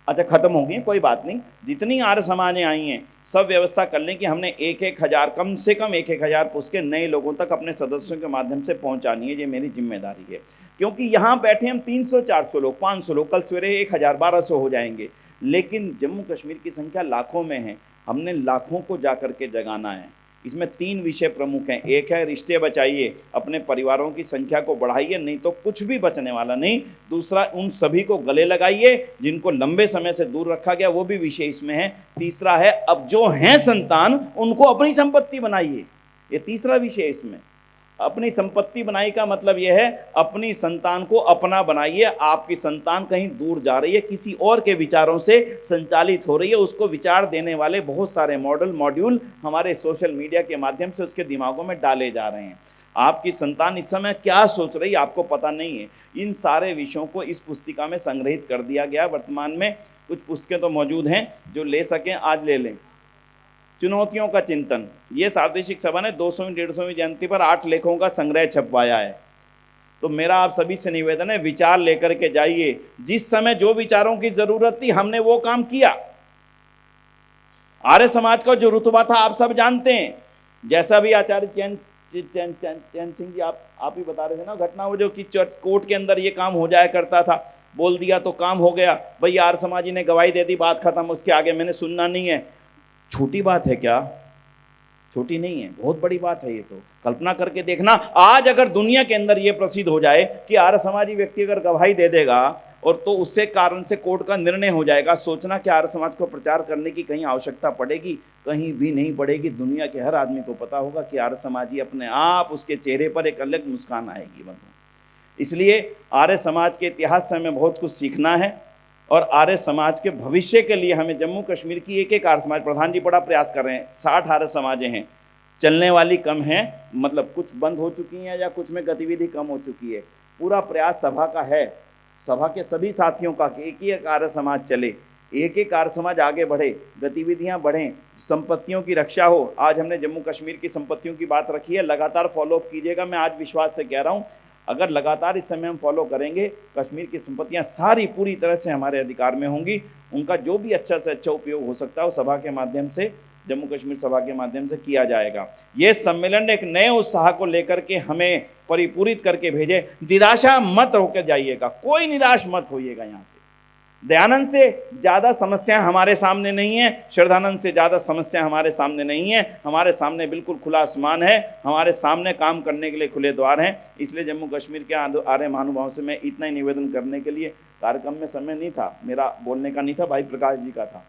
अच्छा, खत्म हो गई, कोई बात नहीं। जितनी आर्य समाजें आई हैं सब व्यवस्था कर लें कि हमने 1,000 कम से कम 1,000 पुस्तकें नए लोगों तक अपने सदस्यों के माध्यम से पहुंचानी है। ये मेरी जिम्मेदारी है, क्योंकि यहाँ बैठे हम 300-400 लोग, 500 लोग, कल सवेरे 1,000-1,200 हो जाएंगे, लेकिन जम्मू कश्मीर की संख्या लाखों में है। हमने लाखों को जा करके जगाना है। इसमें 3 विषय प्रमुख हैं। एक है रिश्ते बचाइए, अपने परिवारों की संख्या को बढ़ाइए, नहीं तो कुछ भी बचने वाला नहीं। दूसरा, उन सभी को गले लगाइए जिनको लंबे समय से दूर रखा गया, वो भी विषय इसमें है। तीसरा है, अब जो हैं संतान उनको अपनी संपत्ति बनाइए, ये तीसरा विषय इसमें। अपनी संपत्ति बनाई का मतलब यह है, अपनी संतान को अपना बनाइए। आपकी संतान कहीं दूर जा रही है, किसी और के विचारों से संचालित हो रही है, उसको विचार देने वाले बहुत सारे मॉड्यूल हमारे सोशल मीडिया के माध्यम से उसके दिमागों में डाले जा रहे हैं। आपकी संतान इस समय क्या सोच रही है आपको पता नहीं है। इन सारे विषयों को इस पुस्तिका में संग्रहित कर दिया गया। वर्तमान में कुछ पुस्तकें तो मौजूद हैं, जो ले सकें आज ले लें। चुनौतियों का चिंतन, ये सार्वदेशिक सभा ने 200वीं-150वीं जयंती पर 8 लेखों का संग्रह छपवाया है। तो मेरा आप सभी से निवेदन है, विचार लेकर के जाइए। जिस समय जो विचारों की जरूरत थी हमने वो काम किया। आर्य समाज का जो रुतबा था आप सब जानते हैं। जैसा भी आचार्य चैन सिंह जी आप ही बता रहे थे ना घटना, वो जो कि चर्च कोर्ट के अंदर ये काम हो जाया करता था, बोल दिया तो काम हो गया, भाई आर्य समाजी ने गवाही दे दी, बात खत्म, उसके आगे मैंने सुनना नहीं है। छोटी बात है क्या? छोटी नहीं है, बहुत बड़ी बात है। ये तो कल्पना करके देखना, आज अगर दुनिया के अंदर ये प्रसिद्ध हो जाए कि आर्य समाजी व्यक्ति अगर गवाही दे देगा और तो उससे कारण से कोर्ट का निर्णय हो जाएगा, सोचना कि आर्य समाज को प्रचार करने की कहीं आवश्यकता पड़ेगी? कहीं भी नहीं पड़ेगी। दुनिया के हर आदमी को पता होगा कि आर्य समाजी अपने आप, उसके चेहरे पर एक अलग मुस्कान आएगी। इसलिए आर्य समाज के इतिहास से हमें बहुत कुछ सीखना है और आर्य समाज के भविष्य के लिए हमें जम्मू कश्मीर की एक एक आर्य समाज, प्रधान जी बड़ा प्रयास कर रहे हैं, 60 आर्य समाजें हैं, चलने वाली कम हैं, मतलब कुछ बंद हो चुकी हैं या कुछ में गतिविधि कम हो चुकी है। पूरा प्रयास सभा का है, सभा के सभी साथियों का कि एक ही एक आर्य समाज चले, एक एक आर्य समाज आगे बढ़े, गतिविधियां बढ़ें, संपत्तियों की रक्षा हो। आज हमने जम्मू कश्मीर की संपत्तियों की बात रखी है, लगातार फॉलोअप कीजिएगा। मैं आज विश्वास से कह रहा हूँ, अगर लगातार इस समय हम फॉलो करेंगे, कश्मीर की संपत्तियां सारी पूरी तरह से हमारे अधिकार में होंगी। उनका जो भी अच्छा से अच्छा उपयोग हो सकता है वो सभा के माध्यम से, जम्मू कश्मीर सभा के माध्यम से किया जाएगा। ये सम्मेलन एक नए उत्साह को लेकर के हमें परिपूरित करके भेजे। निराशा मत होकर जाइएगा, कोई निराश मत होइएगा। यहाँ से दयानंद से ज़्यादा समस्याएं हमारे सामने नहीं है, श्रद्धानंद से ज़्यादा समस्या हमारे सामने नहीं है। हमारे सामने बिल्कुल खुला आसमान है, हमारे सामने काम करने के लिए खुले द्वार हैं। इसलिए जम्मू कश्मीर के आर्य महानुभावों से मैं इतना ही निवेदन करने के लिए, कार्यक्रम में समय नहीं था, मेरा बोलने का नहीं था, भाई प्रकाश जी का था,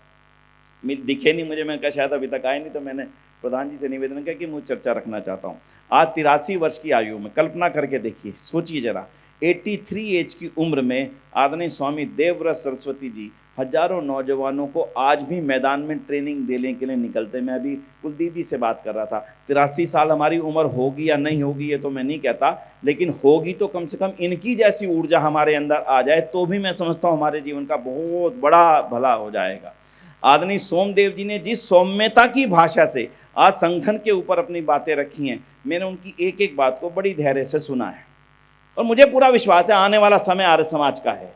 दिखे नहीं मुझे, मैं कहा शायद अभी तक आए नहीं, तो मैंने प्रधान जी से निवेदन किया कि मैं चर्चा रखना चाहता हूँ। आज 83 वर्ष की आयु में, कल्पना करके देखिए, सोचिए जरा, 83 एज की उम्र में आदरणीय स्वामी देवव्रत सरस्वती जी हजारों नौजवानों को आज भी मैदान में ट्रेनिंग देने के लिए निकलते। मैं अभी कुलदीप जी से बात कर रहा था, 83 साल हमारी उम्र होगी या नहीं होगी ये तो मैं नहीं कहता, लेकिन होगी तो कम से कम इनकी जैसी ऊर्जा हमारे अंदर आ जाए तो भी मैं समझता हूँ हमारे जीवन का बहुत बड़ा भला हो जाएगा। आदरणीय सोमदेव जी ने जिस सौम्यता की भाषा से आज संगठन के ऊपर अपनी बातें रखी हैं, मैंने उनकी एक एक बात को बड़ी धैर्य से सुना है और मुझे पूरा विश्वास है आने वाला समय आर्य समाज का है।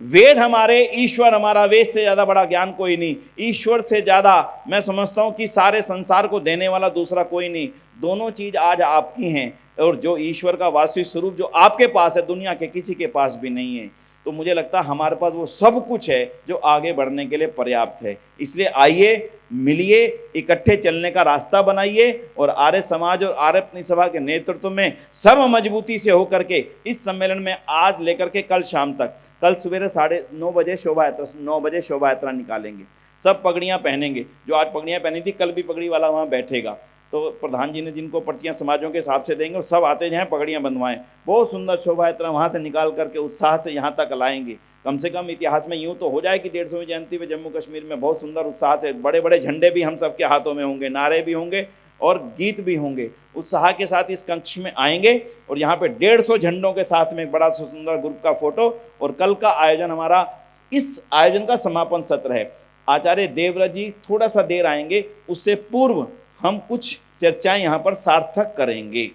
वेद हमारे, ईश्वर हमारा, वेद से ज़्यादा बड़ा ज्ञान कोई नहीं। ईश्वर से ज़्यादा मैं समझता हूँ कि सारे संसार को देने वाला दूसरा कोई नहीं। दोनों चीज़ आज आपकी हैं, और जो ईश्वर का वास्तविक स्वरूप जो आपके पास है, दुनिया के किसी के पास भी नहीं है। तो मुझे लगता है हमारे पास वो सब कुछ है जो आगे बढ़ने के लिए पर्याप्त है। इसलिए आइए, मिलिए, इकट्ठे चलने का रास्ता बनाइए, और आर्य समाज और आर्य अपनी सभा के नेतृत्व में सब मजबूती से होकर के इस सम्मेलन में आज लेकर के कल शाम तक, कल सवेरे 9:30 बजे शोभा यात्रा, 9 बजे शोभा यात्रा निकालेंगे। सब पगड़ियाँ पहनेंगे, जो आज पगड़ियाँ पहनी थी कल भी पगड़ी वाला वहाँ बैठेगा। तो प्रधान जी ने जिनको पर्चियाँ समाजों के हिसाब से देंगे, और सब आते जाएँ पगड़ियाँ बंधवाएं। बहुत सुंदर शोभा यात्रा वहाँ से निकाल करके उत्साह से यहाँ तक लाएंगे। कम से कम इतिहास में यूँ तो हो जाए कि 150वीं जयंती पे जम्मू कश्मीर में बहुत सुंदर उत्साह से बड़े बड़े झंडे भी हम सबके हाथों में होंगे, नारे भी होंगे और गीत भी होंगे। उत्साह के साथ इस कक्ष में आएंगे, और यहाँ पे 150 झंडों के साथ में एक बड़ा सुंदर ग्रुप का फोटो। और कल का आयोजन हमारा, इस आयोजन का समापन सत्र है। आचार्य देवव्रत जी थोड़ा सा देर आएंगे, उससे पूर्व हम कुछ चर्चाएं यहाँ पर सार्थक करेंगे।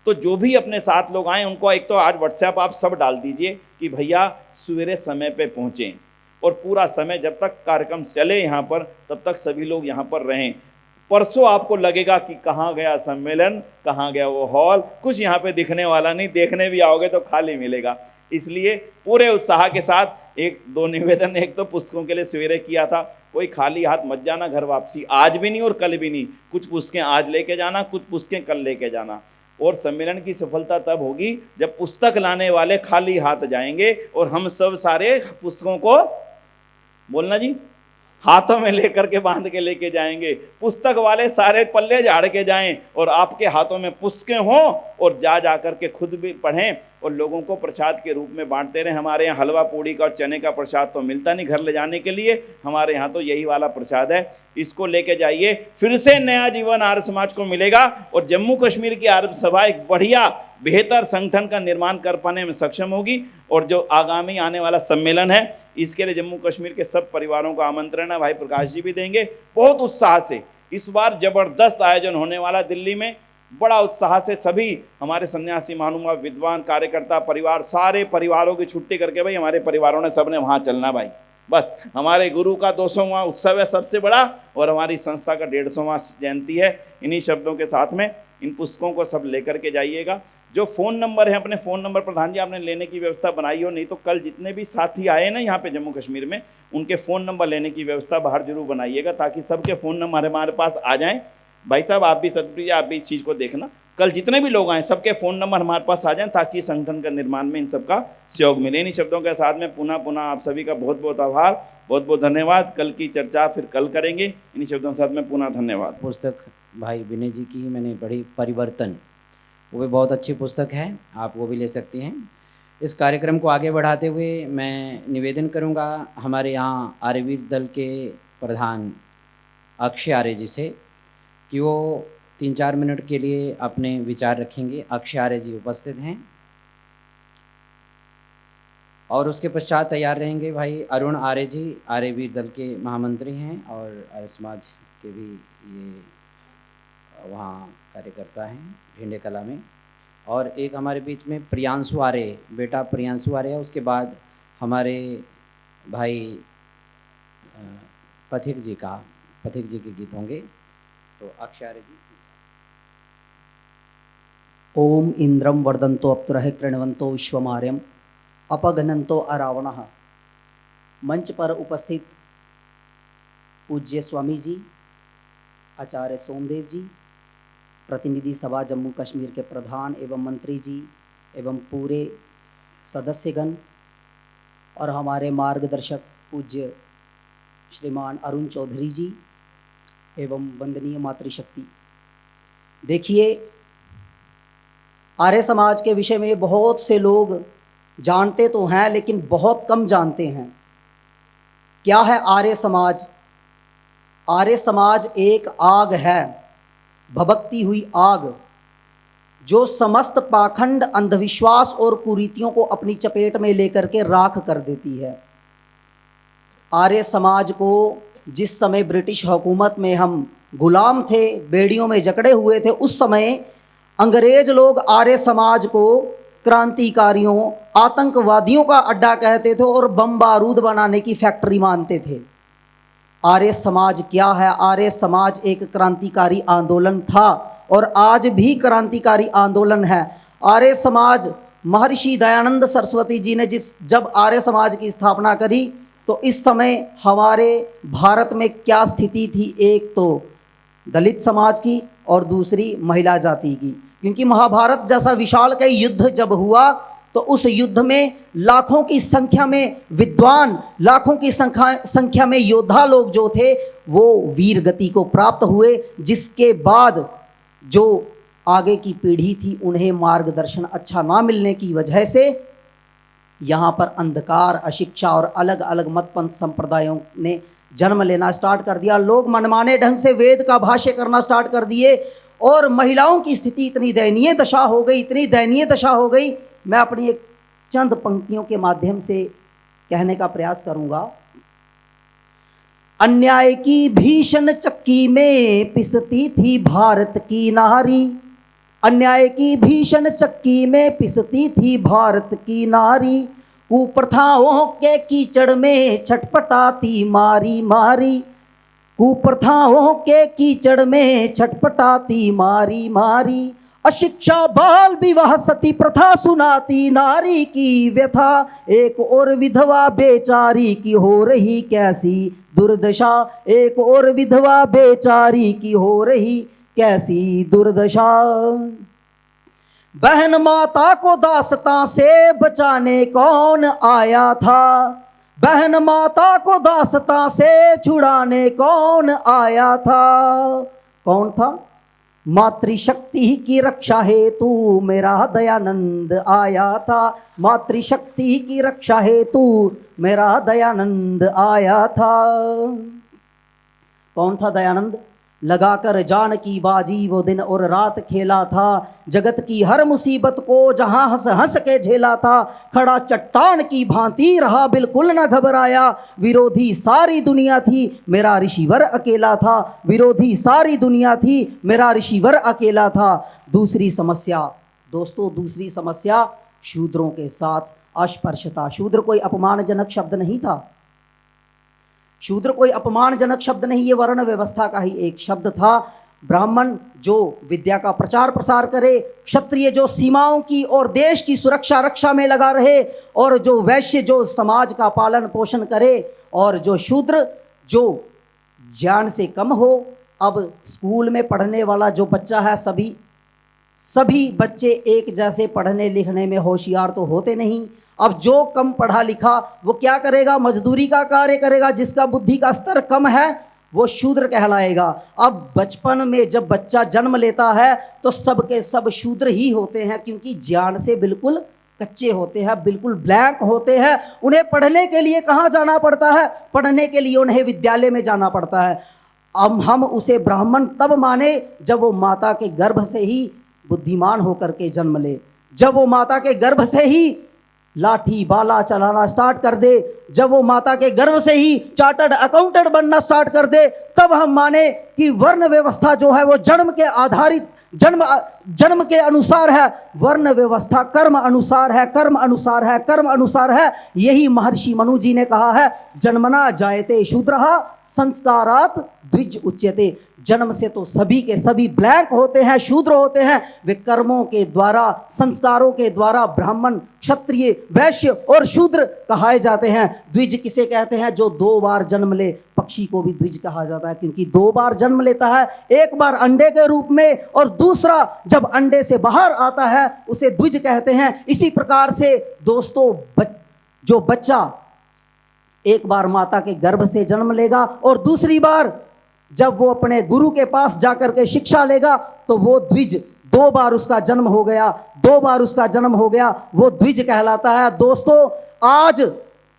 तो जो भी अपने साथ लोग आए उनको एक तो आज व्हाट्सएप आप सब डाल दीजिए कि भैया सवेरे समय पे पहुँचें, और पूरा समय जब तक कार्यक्रम चले यहाँ पर तब तक सभी लोग यहाँ पर रहें। परसों आपको लगेगा कि कहाँ गया सम्मेलन, कहाँ गया वो हॉल, कुछ यहाँ पे दिखने वाला नहीं, देखने भी आओगे तो खाली मिलेगा। इसलिए पूरे उत्साह के साथ 1-2 निवेदन, एक तो पुस्तकों के लिए सवेरे किया था, कोई खाली हाथ मत जाना घर वापसी, आज भी नहीं और कल भी नहीं। कुछ पुस्तकें आज लेके जाना, कुछ पुस्तकें कल लेके जाना। और सम्मेलन की सफलता तब होगी जब पुस्तक लाने वाले खाली हाथ जाएंगे, और हम सब सारे पुस्तकों को, बोलना जी, हाथों में लेकर के बांध के लेके जाएंगे। पुस्तक वाले सारे पल्ले झाड़ के जाएं, और आपके हाथों में पुस्तकें हों, और जा कर के खुद भी पढ़ें और लोगों को प्रसाद के रूप में बांटते रहें। हमारे यहाँ हलवा पूड़ी का और चने का प्रसाद तो मिलता नहीं घर ले जाने के लिए, हमारे यहाँ तो यही वाला प्रसाद है। इसको लेके जाइए, फिर से नया जीवन आर्य समाज को मिलेगा, और जम्मू कश्मीर की आर्य सभा एक बढ़िया बेहतर संगठन का निर्माण कर पाने में सक्षम होगी। और जो आगामी आने वाला सम्मेलन है, इसके लिए जम्मू कश्मीर के सब परिवारों का आमंत्रण है, भाई प्रकाश जी भी देंगे बहुत उत्साह से। इस बार जबरदस्त आयोजन होने वाला दिल्ली में, बड़ा उत्साह से सभी हमारे सन्यासी, महानुभाव, विद्वान, कार्यकर्ता, परिवार, सारे परिवारों की छुट्टी करके, भाई हमारे परिवारों ने सबने वहाँ चलना भाई। बस हमारे गुरु का 200वां उत्सव है सबसे बड़ा, और हमारी संस्था का 150वां जयंती है। इन्हीं शब्दों के साथ में इन पुस्तकों को सब लेकर के जाइएगा। जो फ़ोन नंबर है, अपने फ़ोन नंबर प्रधान जी आपने लेने की व्यवस्था बनाई हो, नहीं तो कल जितने भी साथी आए ना यहाँ पे जम्मू कश्मीर में, उनके फ़ोन नंबर लेने की व्यवस्था बाहर जरूर बनाइएगा, ताकि सबके फ़ोन नंबर हमारे पास आ जाएँ। भाई साहब आप भी, सतप्रिय आप भी इस चीज़ को देखना, कल जितने भी लोग आए सबके फ़ोन नंबर हमारे पास आ जाएं, ताकि संगठन का निर्माण में इन सबका सहयोग मिले। इन्हीं शब्दों के साथ में पुनः आप सभी का बहुत बहुत आभार, बहुत बहुत धन्यवाद। कल की चर्चा फिर कल करेंगे। इन्हीं शब्दों के साथ में पुनः धन्यवाद। पुस्तक भाई विनय जी की मैंने पढ़ी, परिवर्तन, वो भी बहुत अच्छी पुस्तक है, आप वो भी ले सकती हैं। इस कार्यक्रम को आगे बढ़ाते हुए मैं निवेदन करूंगा हमारे यहाँ आर्यवीर दल के प्रधान अक्षय आर्य जी से कि वो 3-4 मिनट के लिए अपने विचार रखेंगे। अक्षय आर्य जी उपस्थित हैं, और उसके पश्चात तैयार रहेंगे भाई अरुण आर्य जी, आर्यवीर दल के महामंत्री हैं और आर्य समाज के भी ये वहाँ कार्यकर्ता हैं भिंडे कला में। और एक हमारे बीच में प्रियांशु आर्य, बेटा प्रियांशु आर्य है। उसके बाद हमारे भाई पथिक जी के गीत होंगे। तो अक्षय आर्य जी। ओम इंद्रम वर्धन्तो अप्तरः कृण्वन्तो विश्वमार्यम अपगनन्तो अरावणः। मंच पर उपस्थित पूज्य स्वामी जी, आचार्य सोमदेव जी, प्रतिनिधि सभा जम्मू कश्मीर के प्रधान एवं मंत्री जी एवं पूरे सदस्यगण, और हमारे मार्गदर्शक पूज्य श्रीमान अरुण चौधरी जी एवं वंदनीय मातृशक्ति। देखिए, आर्य समाज के विषय में बहुत से लोग जानते तो हैं, लेकिन बहुत कम जानते हैं। क्या है आर्य समाज? आर्य समाज एक आग है, भभकती हुई आग, जो समस्त पाखंड, अंधविश्वास और कुरीतियों को अपनी चपेट में लेकर के राख कर देती है। आर्य समाज को जिस समय ब्रिटिश हुकूमत में हम गुलाम थे, बेड़ियों में जकड़े हुए थे, उस समय अंग्रेज लोग आर्य समाज को क्रांतिकारियों, आतंकवादियों का अड्डा कहते थे और बम बारूद बनाने की फैक्ट्री मानते थे। आर्य समाज क्या है? आर्य समाज एक क्रांतिकारी आंदोलन था और आज भी क्रांतिकारी आंदोलन है। आर्य समाज, महर्षि दयानंद सरस्वती जी ने जब आर्य समाज की स्थापना करी तो इस समय हमारे भारत में क्या स्थिति थी? एक तो दलित समाज की और दूसरी महिला जाति की। क्योंकि महाभारत जैसा विशालकाय युद्ध जब हुआ तो उस युद्ध में लाखों की संख्या में विद्वान, लाखों की संख्या में योद्धा लोग जो थे वो वीर गति को प्राप्त हुए, जिसके बाद जो आगे की पीढ़ी थी उन्हें मार्गदर्शन अच्छा ना मिलने की वजह से यहाँ पर अंधकार, अशिक्षा और अलग अलग मतपंथ संप्रदायों ने जन्म लेना स्टार्ट कर दिया। लोग मनमाने ढंग से वेद का भाष्य करना स्टार्ट कर दिए और महिलाओं की स्थिति इतनी दयनीय दशा हो गई, इतनी दयनीय दशा हो गई। मैं अपनी एक चंद पंक्तियों के माध्यम से कहने का प्रयास करूंगा। अन्याय की भीषण चक्की में पिसती थी भारत की नारी, अन्याय की भीषण चक्की में पिसती थी भारत की नारी, कुप्रथाओं के कीचड़ में छटपटाती मारी मारी, कुप्रथाओं के कीचड़ में छटपटाती मारी मारी, अशिक्षा बाल विवाह सती प्रथा सुनाती नारी की व्यथा, एक और विधवा बेचारी की हो रही कैसी दुर्दशा, एक और विधवा बेचारी की हो रही कैसी दुर्दशा। बहन माता को दासता से बचाने कौन आया था, बहन माता को दासता से छुड़ाने कौन आया था? कौन था? मातृशक्ति की रक्षा हेतु मेरा दयानंद आया था, मातृशक्ति की रक्षा हेतु मेरा दयानंद आया था। कौन था दयानंद? लगाकर जान की बाजी वो दिन और रात खेला था, जगत की हर मुसीबत को जहां हंस हंस के झेला था, खड़ा चट्टान की भांति रहा बिल्कुल न घबराया, विरोधी सारी दुनिया थी मेरा ऋषिवर अकेला था, विरोधी सारी दुनिया थी मेरा ऋषिवर अकेला था। दूसरी समस्या दोस्तों, दूसरी समस्या शूद्रों के साथ अस्पृश्यता। शूद्र कोई अपमानजनक शब्द नहीं था, शूद्र कोई अपमानजनक शब्द नहीं, ये वर्ण व्यवस्था का ही एक शब्द था। ब्राह्मण जो विद्या का प्रचार प्रसार करे, क्षत्रिय जो सीमाओं की और देश की सुरक्षा रक्षा में लगा रहे, और जो वैश्य जो समाज का पालन पोषण करे, और जो शूद्र जो ज्ञान से कम हो। अब स्कूल में पढ़ने वाला जो बच्चा है, सभी बच्चे एक जैसे पढ़ने लिखने में होशियार तो होते नहीं। अब जो कम पढ़ा लिखा वो क्या करेगा? मजदूरी का कार्य करेगा। जिसका बुद्धि का स्तर कम है वो शूद्र कहलाएगा। अब बचपन में जब बच्चा जन्म लेता है तो सब के सब शूद्र ही होते हैं, क्योंकि ज्ञान से बिल्कुल कच्चे होते हैं, बिल्कुल ब्लैंक होते हैं। उन्हें पढ़ने के लिए कहाँ जाना पड़ता है? पढ़ने के लिए उन्हें विद्यालय में जाना पड़ता है। अब हम उसे ब्राह्मण तब माने जब वो माता के गर्भ से ही बुद्धिमान होकर के जन्म ले, जब वो माता के गर्भ से ही लाठी बाला चलाना स्टार्ट कर दे, जब वो माता के गर्भ से ही चार्टर्ड अकाउंटेंट बनना स्टार्ट कर दे, तब हम माने कि वर्ण व्यवस्था जो है वो जन्म के आधारित, जन्म के अनुसार है। वर्ण व्यवस्था कर्म अनुसार है, कर्म अनुसार है, कर्म अनुसार है। यही महर्षि मनु जी ने कहा है, जन्मना जायते शूद्रः संस्कारात् द्विज उच्यते। जन्म से तो सभी के सभी ब्लैंक होते हैं, शूद्र होते हैं। वे कर्मों के द्वारा, संस्कारों के द्वारा ब्राह्मण, क्षत्रिय, वैश्य और शूद्र कहाए जाते हैं। द्विज किसे कहते हैं? जो 2 बार जन्म ले। पक्षी को भी द्विज कहा जाता है क्योंकि 2 बार जन्म लेता है, एक बार अंडे के रूप में और दूसरा जब अंडे से बाहर आता है उसे द्विज कहते हैं। इसी प्रकार से दोस्तों, जो बच्चा एक बार माता के गर्भ से जन्म लेगा और दूसरी बार जब वो अपने गुरु के पास जाकर के शिक्षा लेगा तो वो द्विज, 2 बार उसका जन्म हो गया, 2 बार उसका जन्म हो गया, वो द्विज कहलाता है। दोस्तों,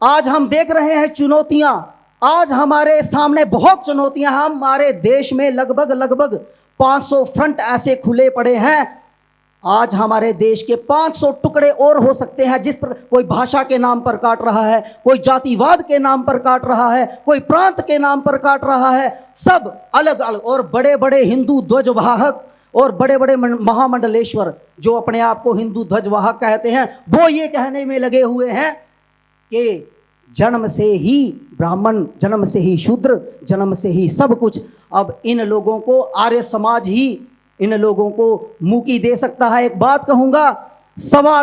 आज हम देख रहे हैं चुनौतियां, आज हमारे सामने बहुत चुनौतियां। हमारे देश में लगभग 500 फ्रंट ऐसे खुले पड़े हैं। आज हमारे देश के 500 टुकड़े और हो सकते हैं, जिस पर कोई भाषा के नाम पर काट रहा है, कोई जातिवाद के नाम पर काट रहा है, कोई प्रांत के नाम पर काट रहा है। सब अलग अलग, और बड़े बड़े हिंदू ध्वजवाहक और बड़े बड़े महामंडलेश्वर जो अपने आप को हिंदू ध्वजवाहक कहते हैं, वो ये कहने में लगे हुए हैं कि जन्म से ही ब्राह्मण, जन्म से ही शूद्र, जन्म से ही सब कुछ। अब इन लोगों को आर्य समाज ही इन लोगों को मुक्ति दे सकता है। एक बात कहूंगा, 1.25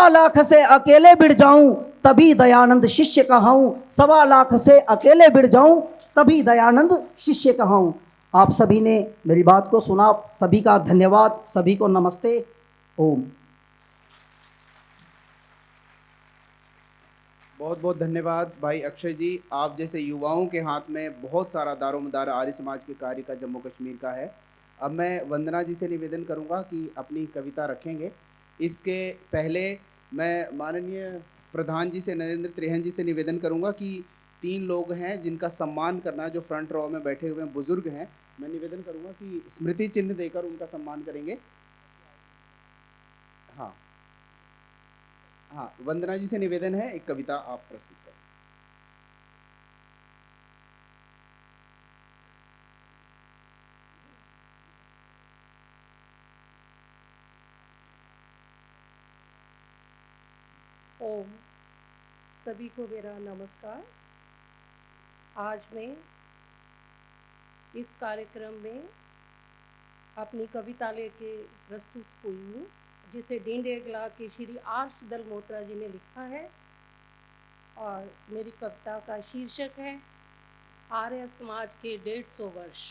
लाख से अकेले बिड़ जाऊं तभी दयानंद शिष्य कहाऊं, 1.25 लाख से अकेले बिड़ जाऊं तभी दयानंद शिष्य कहाऊं। आप सभी ने मेरी बात को सुना, सभी का धन्यवाद, सभी को नमस्ते, ओम। बहुत बहुत धन्यवाद भाई अक्षय जी। आप जैसे युवाओं के हाथ में बहुत सारा दारोमदार आर्य समाज के कार्य का जम्मू कश्मीर का है। अब मैं वंदना जी से निवेदन करूंगा कि अपनी कविता रखेंगे। इसके पहले मैं माननीय प्रधान जी से, नरेंद्र त्रेहन जी से निवेदन करूंगा कि 3 लोग हैं जिनका सम्मान करना, जो फ्रंट रो में बैठे हुए बुजुर्ग हैं, मैं निवेदन करूंगा कि स्मृति चिन्ह देकर उनका सम्मान करेंगे। हाँ हाँ, वंदना जी से निवेदन है, एक कविता आप प्रस्तुत करें। ओम। सभी को मेरा नमस्कार। आज मैं इस कार्यक्रम में अपनी कविता लेके प्रस्तुत हुई हूँ, जिसे डेंडेगला के श्री आर्षदल मोत्रा जी ने लिखा है, और मेरी कविता का शीर्षक है आर्य समाज के 150 वर्ष।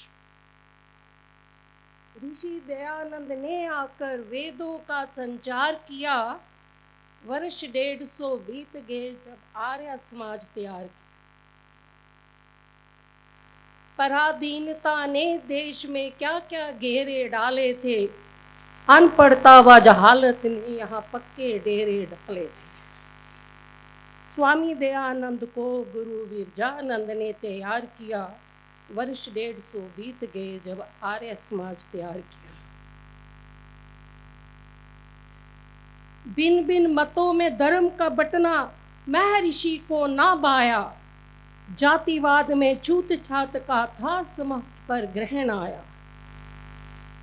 ऋषि दयानंद ने आकर वेदों का संचार किया, वर्ष 150 बीत गए जब आर्य समाज तैयार किया। पराधीनता ने देश में क्या क्या घेरे डाले थे, अनपढ़ता व जहालत ने यहाँ पक्के डेरे डाले थे। स्वामी दयानंद को गुरु विरजानंद ने तैयार किया, वर्ष 150 बीत गए जब आर्य समाज तैयार किया। बिन बिन मतों में धर्म का बटना महर्षि को ना बाया, जातिवाद में छूत छात का था समाज पर ग्रहण आया।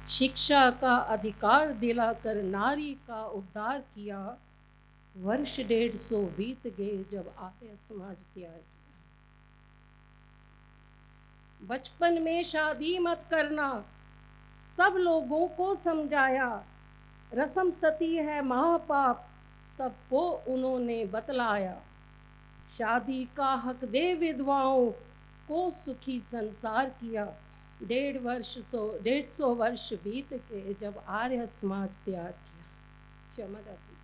शिक्षा का अधिकार दिलाकर नारी का उद्धार किया, वर्ष 150 बीत गए जब आर्य समाज तैयार किया। बचपन में शादी मत करना सब लोगों को समझाया, रस्म सती है महापाप सबको उन्होंने बतलाया। शादी का हक दे विधवाओं को सुखी संसार किया, 150 वर्ष बीत गए जब आर्य समाज तैयार किया। क्षमा करती।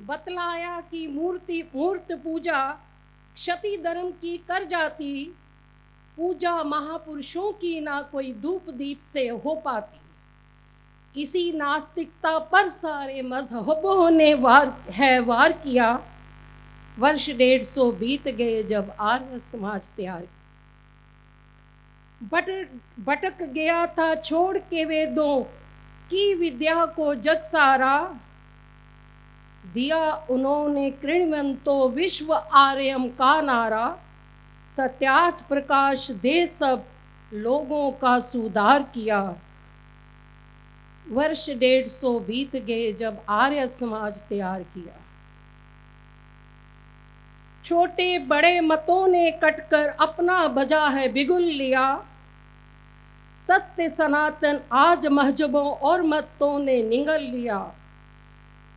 बतलाया कि मूर्त पूजा क्षति धर्म की कर जाती, पूजा महापुरुषों की ना कोई धूप दीप से हो पाती। इसी नास्तिकता पर सारे मजहबों ने वार किया, वर्ष 150 बीत गए जब आर्य समाज तैयार। भटक गया था छोड़ के वेदों की विद्या को जग सारा, दिया उन्होंने कृणवंतो विश्व आर्यम का नारा। सत्यार्थ प्रकाश दे सब लोगों का सुधार किया, वर्ष 150 बीत गए जब आर्य समाज तैयार किया। छोटे बड़े मतों ने कटकर अपना बजा है बिगुल लिया, सत्य सनातन आज मजहबों और मतों ने निगल लिया।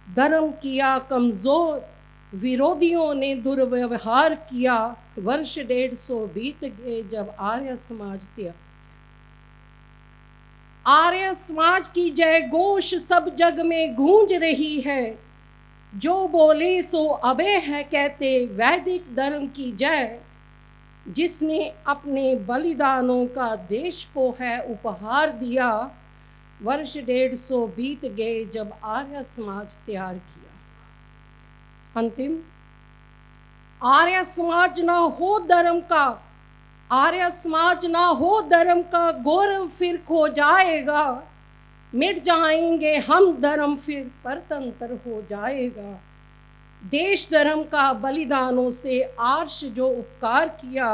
धर्म किया कमजोर विरोधियों ने दुर्व्यवहार किया, वर्ष 150 बीत गए जब आर्य समाज तैयार। आर्य समाज की जय घोष सब जग में गूंज रही है, जो बोले सो अबे है कहते वैदिक धर्म की जय। जिसने अपने बलिदानों का देश को है उपहार दिया, वर्ष 150 बीत गए जब आर्य समाज तैयार किया। अंतिम, आर्य समाज ना हो धर्म का, आर्य समाज ना हो धर्म का गौरव फिर खो जाएगा। मिट जाएंगे हम धर्म फिर परतंत्र हो जाएगा। देश धर्म का बलिदानों से आर्ष जो उपकार किया,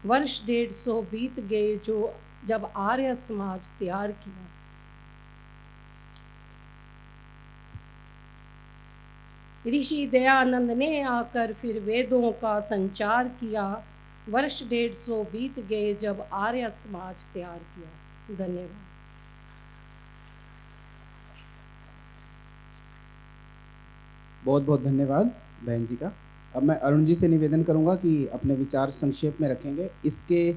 वर्ष 150 बीत गए जो जब आर्य समाज तैयार किया। ऋषि दयानंद ने आकर फिर वेदों का संचार किया। वर्ष 150 बीत गए जब आर्य समाज तैयार किया। धन्यवाद। बहुत बहुत धन्यवाद बहन जी का। अब मैं अरुण जी से निवेदन करूंगा कि अपने विचार संक्षेप में रखेंगे। इसके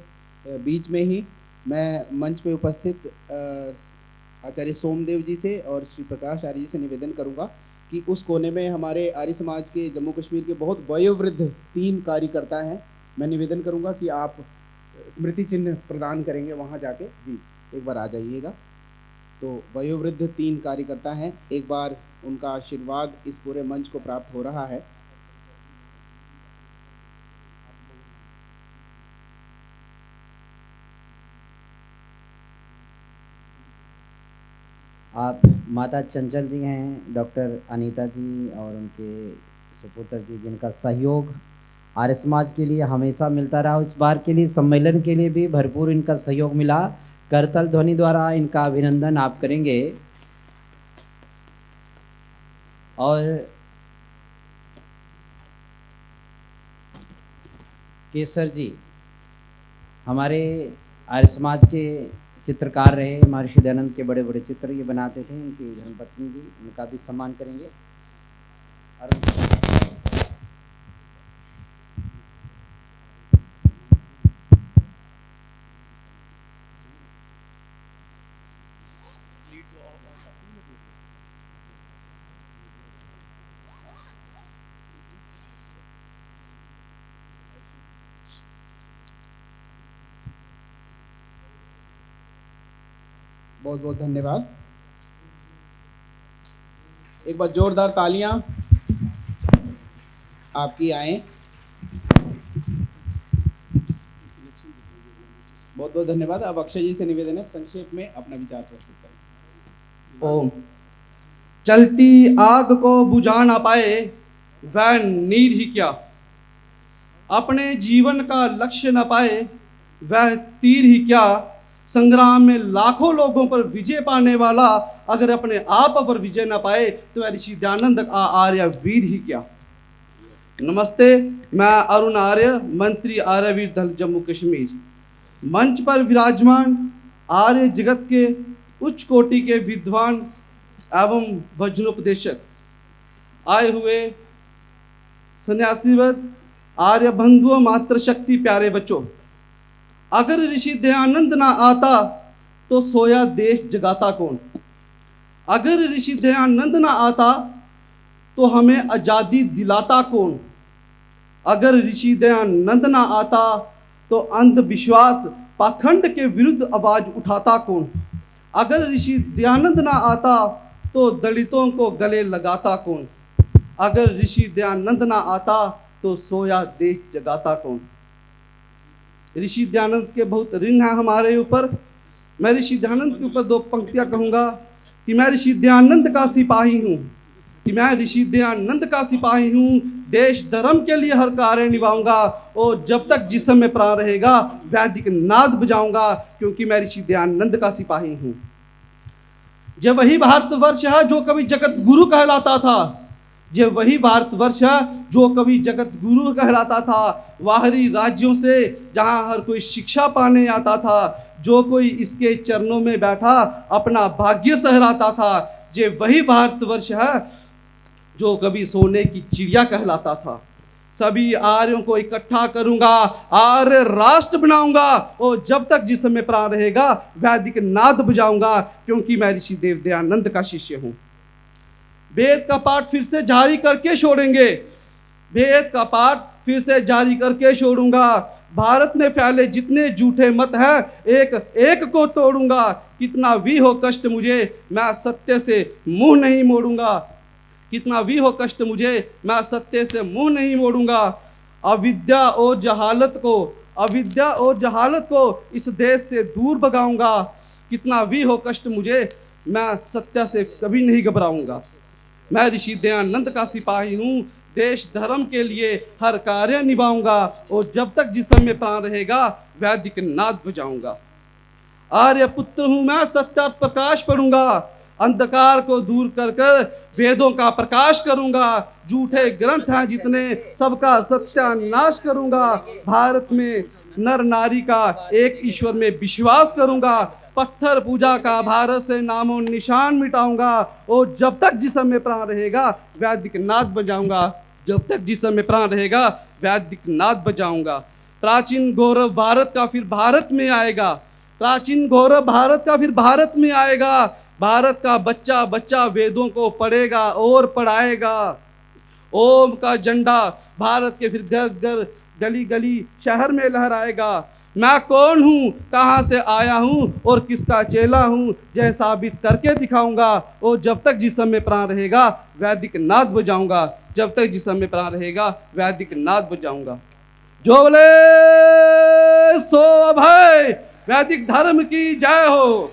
बीच में ही मैं मंच पे उपस्थित आचार्य सोमदेव जी से और श्री प्रकाश आर्य जी से निवेदन करूंगा कि उस कोने में हमारे आर्य समाज के जम्मू कश्मीर के बहुत वयोवृद्ध 3 कार्यकर्ता हैं। मैं निवेदन करूंगा कि आप स्मृति चिन्ह प्रदान करेंगे वहां जाके। जी एक बार आ जाइएगा। तो वयोवृद्ध 3 कार्यकर्ता हैं, एक बार उनका आशीर्वाद इस पूरे मंच को प्राप्त हो रहा है। आप माता चंचल जी हैं, डॉक्टर अनीता जी और उनके सुपुत्र जी, जिनका सहयोग आर्य समाज के लिए हमेशा मिलता रहा। इस बार के लिए सम्मेलन के लिए भी भरपूर इनका सहयोग मिला। करताल ध्वनि द्वारा इनका अभिनंदन आप करेंगे। और केसर जी हमारे आर्य समाज के चित्रकार रहे। महर्षि दयानंद के बड़े बड़े चित्र ये बनाते थे। उनकी धर्मपत्नी जी, उनका भी सम्मान करेंगे। बहुत बहुत धन्यवाद। एक बार जोरदार तालियां आपकी आए। बहुत बहुत धन्यवाद। अब अक्षय जी से निवेदन है संक्षेप में अपना विचार प्रस्तुत करें। ओम। चलती आग को बुझा ना पाए वह नीर ही क्या, अपने जीवन का लक्ष्य न पाए वह तीर ही क्या, संग्राम में लाखों लोगों पर विजय पाने वाला अगर अपने आप पर विजय न पाए तो वह ऋषि दयानंद का आर्य वीर ही क्या। नमस्ते, मैं अरुण आर्य, मंत्री आर्यवीर दल जम्मू कश्मीर। मंच पर विराजमान आर्य जगत के उच्च कोटि के विद्वान एवं वज्रोपदेशक, आए हुए सन्यासीवद आर्य बंधुओं, मातृशक्ति प्यारे बच्चों, अगर ऋषि दयानंद ना आता तो सोया देश जगाता कौन। अगर ऋषि दयानंद ना आता तो हमें आज़ादी दिलाता कौन। अगर ऋषि दयानंद ना आता तो अंधविश्वास पाखंड के विरुद्ध आवाज उठाता कौन। अगर ऋषि दयानंद ना आता तो दलितों को गले लगाता कौन। अगर ऋषि दयानंद ना आता तो सोया देश जगाता कौन। ऋषि दयानंद के बहुत ऋण है हमारे ऊपर। मैं ऋषि दयानंद के ऊपर 2 पंक्तियां कहूँगा कि मैं ऋषि दयानंद का सिपाही हूँ, कि मैं ऋषि दयानंद का सिपाही हूँ, देश धर्म के लिए हर कार्य निभाऊंगा और जब तक जिस्म में प्राण रहेगा वैदिक नाद बजाऊंगा, क्योंकि मैं ऋषि दयानंद का सिपाही हूँ। ये वही भारतवर्ष है जो कभी जगत गुरु कहलाता था। ये वही भारतवर्ष है जो कभी जगत गुरु कहलाता था। बाहरी राज्यों से जहाँ हर कोई शिक्षा पाने आता था, जो कोई इसके चरणों में बैठा अपना भाग्य सहराता था। ये वही भारतवर्ष है जो कभी सोने की चिड़िया कहलाता था। सभी आर्यों को इकट्ठा करूंगा, आर्य राष्ट्र बनाऊंगा और जब तक जिस्म में प्राण रहेगा वैदिक नाद बजाऊंगा, क्योंकि मैं ऋषि देव दयानंद का शिष्य हूँ। वेद का पाठ फिर से जारी करके छोड़ेंगे, वेद का पाठ फिर से जारी करके छोड़ूंगा। भारत में फैले जितने झूठे मत हैं एक एक को तोड़ूंगा। कितना भी हो कष्ट मुझे, मैं सत्य से मुंह नहीं मोड़ूंगा। कितना भी हो कष्ट मुझे, मैं सत्य से मुंह नहीं मोड़ूंगा। अविद्या और जहालत को इस देश से दूर भगाऊंगा। कितना भी हो कष्ट मुझे, मैं सत्य से कभी नहीं घबराऊंगा। मैं ऋषि दयानंद का सिपाही हूँ, देश धर्म के लिए हर कार्य निभाऊंगा और जब तक जिस्म में प्राण रहेगा वैदिक नाद बजाऊंगा। आर्य पुत्र हूं मैं, सत्यात प्रकाश पढ़ूंगा, अंधकार को दूर कर कर वेदों का प्रकाश करूंगा। झूठे ग्रंथ हैं जितने सबका सत्यानाश करूंगा। भारत में नर नारी का एक ईश्वर में विश्वास करूंगा। पत्थर पूजा का भारत से नामो निशान मिटाऊंगा और जब तक जिस्म में प्राण रहेगा वैदिक नाद बजाऊंगा। जब तक जिस्म में प्राण रहेगा वैदिक नाद बजाऊंगा। प्राचीन गौरव भारत का फिर भारत में आएगा। प्राचीन गौरव भारत का फिर भारत में आएगा। भारत का बच्चा बच्चा वेदों को पढ़ेगा और पढ़ाएगा। ओम का झंडा भारत के फिर घर घर गली गली शहर में लहराएगा। मैं कौन हूँ, कहाँ से आया हूँ और किसका चेला हूँ, यह साबित करके दिखाऊंगा और जब तक जिस्म में प्राण रहेगा वैदिक नाद बजाऊंगा। जब तक जिस्म में प्राण रहेगा वैदिक नाद बजाऊंगा। जो बोले सो अभय, वैदिक धर्म की जय हो।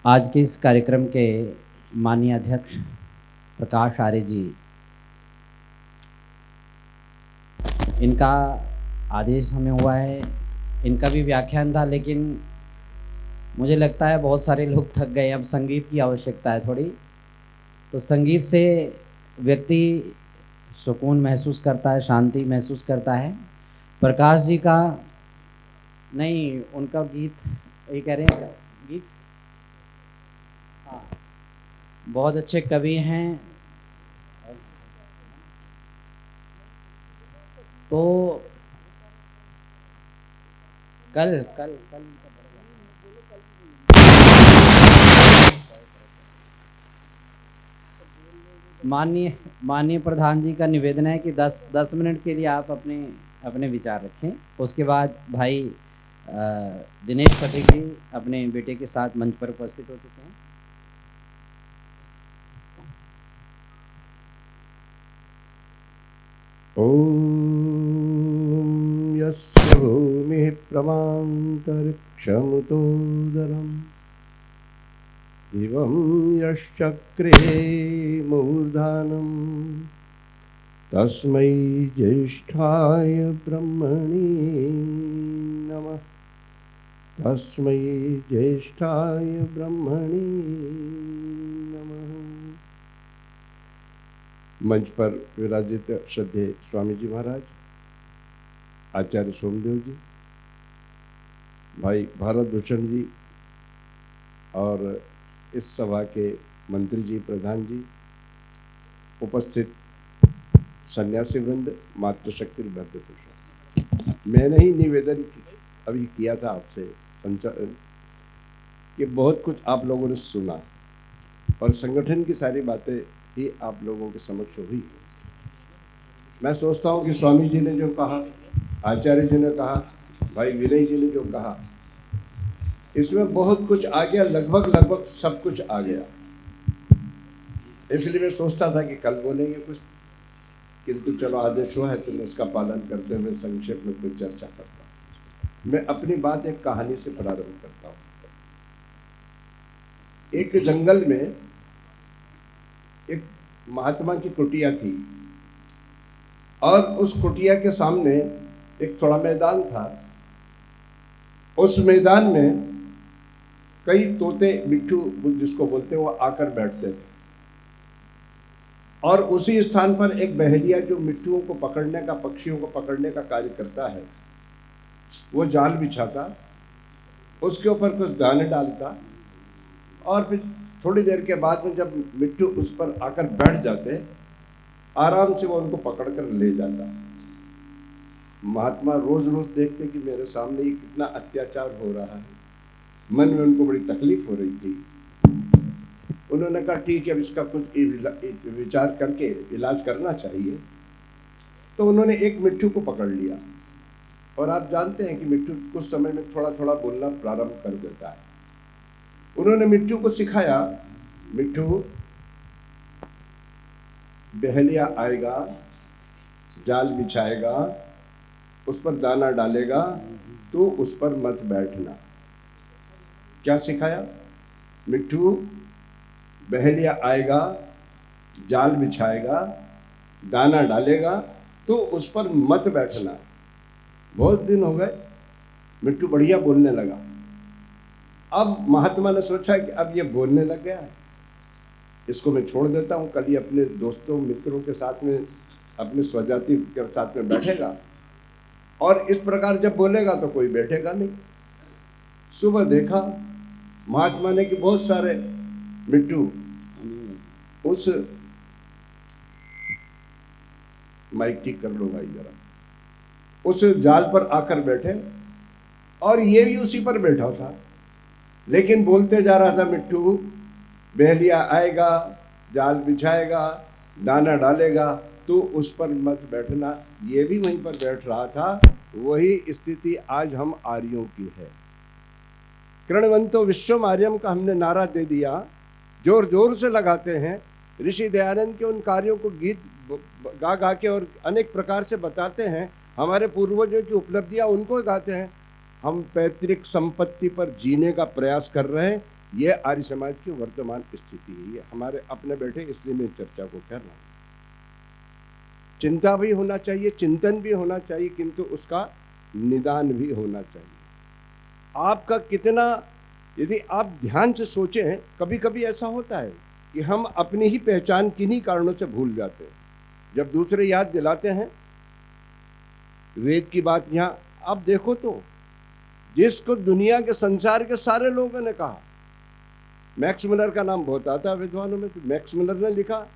आज के इस कार्यक्रम के माननीय अध्यक्ष प्रकाश आर्य जी, इनका आदेश हमें हुआ है, इनका भी व्याख्यान था, लेकिन मुझे लगता है बहुत सारे लोग थक गए। अब संगीत की आवश्यकता है थोड़ी, तो संगीत से व्यक्ति सुकून महसूस करता है, शांति महसूस करता है। प्रकाश जी का नहीं, उनका गीत ये कह रहे हैं, गीत हाँ, बहुत अच्छे कवि हैं। तो कल कल कल माननीय प्रधान जी का निवेदन है कि 10 मिनट के लिए आप अपने विचार रखें। उसके बाद भाई दिनेश पटेल जी अपने बेटे के साथ मंच पर उपस्थित हो चुके हैं। ॐ यस्य भूमिः प्रमान्तरिक्षमुतोदरम् दिवं यश्चक्रे मूर्धानं तस्मै ज्येष्ठाय ब्रह्मणे नमः। तस्मै ज्येष्ठाय ब्रह्मणे नमः। मंच पर विराजित श्रद्धेय स्वामी जी महाराज, आचार्य सोमदेव जी, भाई भारत भूषण जी और इस सभा के मंत्री जी, प्रधान जी, उपस्थित सन्यासी वृंद, मातृशक्ति भद्रभूषण, मैंने ही निवेदन अभी किया था आपसे संचालन कि बहुत कुछ आप लोगों ने सुना और संगठन की सारी बातें ही आप लोगों के समक्ष हुई। मैं सोचता हूँ कि स्वामी जी ने जो कहा, आचार्य जी ने कहा, भाई विनय जी ने जो कहा, इसमें बहुत कुछ आ गया, लगभग सब कुछ आ गया। इसलिए मैं सोचता था कि कल बोलेंगे कुछ, किंतु चलो आदेश हुआ है तो मैं उसका पालन करते हुए संक्षेप में कुछ चर्चा करता हूँ। मैं अपनी बात एक कहानी से प्रारंभ करता हूँ। एक जंगल में एक महात्मा की कुटिया थी और उस कुटिया के सामने एक थोड़ा मैदान था। उस मैदान में कई तोते, मिट्ठू जिसको बोलते हैं, वो आकर बैठते थे और उसी स्थान पर एक बहेलिया जो मिट्टुओं को पकड़ने का, पक्षियों को पकड़ने का कार्य करता है, वो जाल बिछाता, उसके ऊपर कुछ दाने डालता और फिर थोड़ी देर के बाद में जब मिट्टू उस पर आकर बैठ जाते, आराम से वो उनको पकड़कर ले जाता। महात्मा रोज रोज देखते कि मेरे सामने ये कितना अत्याचार हो रहा है। मन में उनको बड़ी तकलीफ हो रही थी। उन्होंने कहा ठीक है, अब इसका कुछ विचार करके इलाज करना चाहिए। तो उन्होंने एक मिट्टू को पकड़ लिया और आप जानते हैं कि मिट्टू कुछ समय में थोड़ा थोड़ा बोलना प्रारंभ कर देता है। उन्होंने मिट्टू को सिखाया, मिट्टू बहेलिया आएगा, जाल बिछाएगा, उस पर दाना डालेगा, तो उस पर मत बैठना। क्या सिखाया? मिट्टू बहेलिया आएगा, जाल बिछाएगा, दाना डालेगा, तो उस पर मत बैठना। बहुत दिन हो गए, मिट्टू बढ़िया बोलने लगा। अब महात्मा ने सोचा कि अब ये बोलने लग गया है, इसको मैं छोड़ देता हूँ, कल ही अपने दोस्तों मित्रों के साथ में, अपने स्वजाति के साथ में बैठेगा, और इस प्रकार जब बोलेगा तो कोई बैठेगा नहीं। सुबह देखा महात्मा ने कि बहुत सारे मिट्टू उस माइक ठीक कर लो भाई जरा, उस जाल पर आकर बैठे, और ये भी उसी पर बैठा था, लेकिन बोलते जा रहा था, मिट्टू बहेलिया आएगा, जाल बिछाएगा, दाना डालेगा, तो उस पर मत बैठना। ये भी वहीं पर बैठ रहा था। वही स्थिति आज हम आर्यों की है। कृणवंतो विश्वम आर्यम का हमने नारा दे दिया, जोर जोर से लगाते हैं। ऋषि दयानंद के उन कार्यों को गीत गा गा के और अनेक प्रकार से बताते हैं। हमारे पूर्वजों की उपलब्धियां उनको गाते हैं। हम पैतृक संपत्ति पर जीने का प्रयास कर रहे हैं। ये आर्य समाज की वर्तमान स्थिति है। ये हमारे अपने बैठे, इसलिए मैं चर्चा को कर रहा हूँ। चिंता भी होना चाहिए, चिंतन भी होना चाहिए, किंतु उसका निदान भी होना चाहिए। आपका कितना, यदि आप ध्यान से सोचें, कभी कभी ऐसा होता है कि हम अपनी ही पहचान किन्हीं कारणों से भूल जाते हैं। जब दूसरे याद दिलाते हैं वेद की बात, यहाँ आप देखो तो जिसको दुनिया के संसार के सारे लोगों ने कहा, मैक्स मिलर का नाम बहुत आता है विद्वानों में, तो मैक्स मिलर ने लिखा,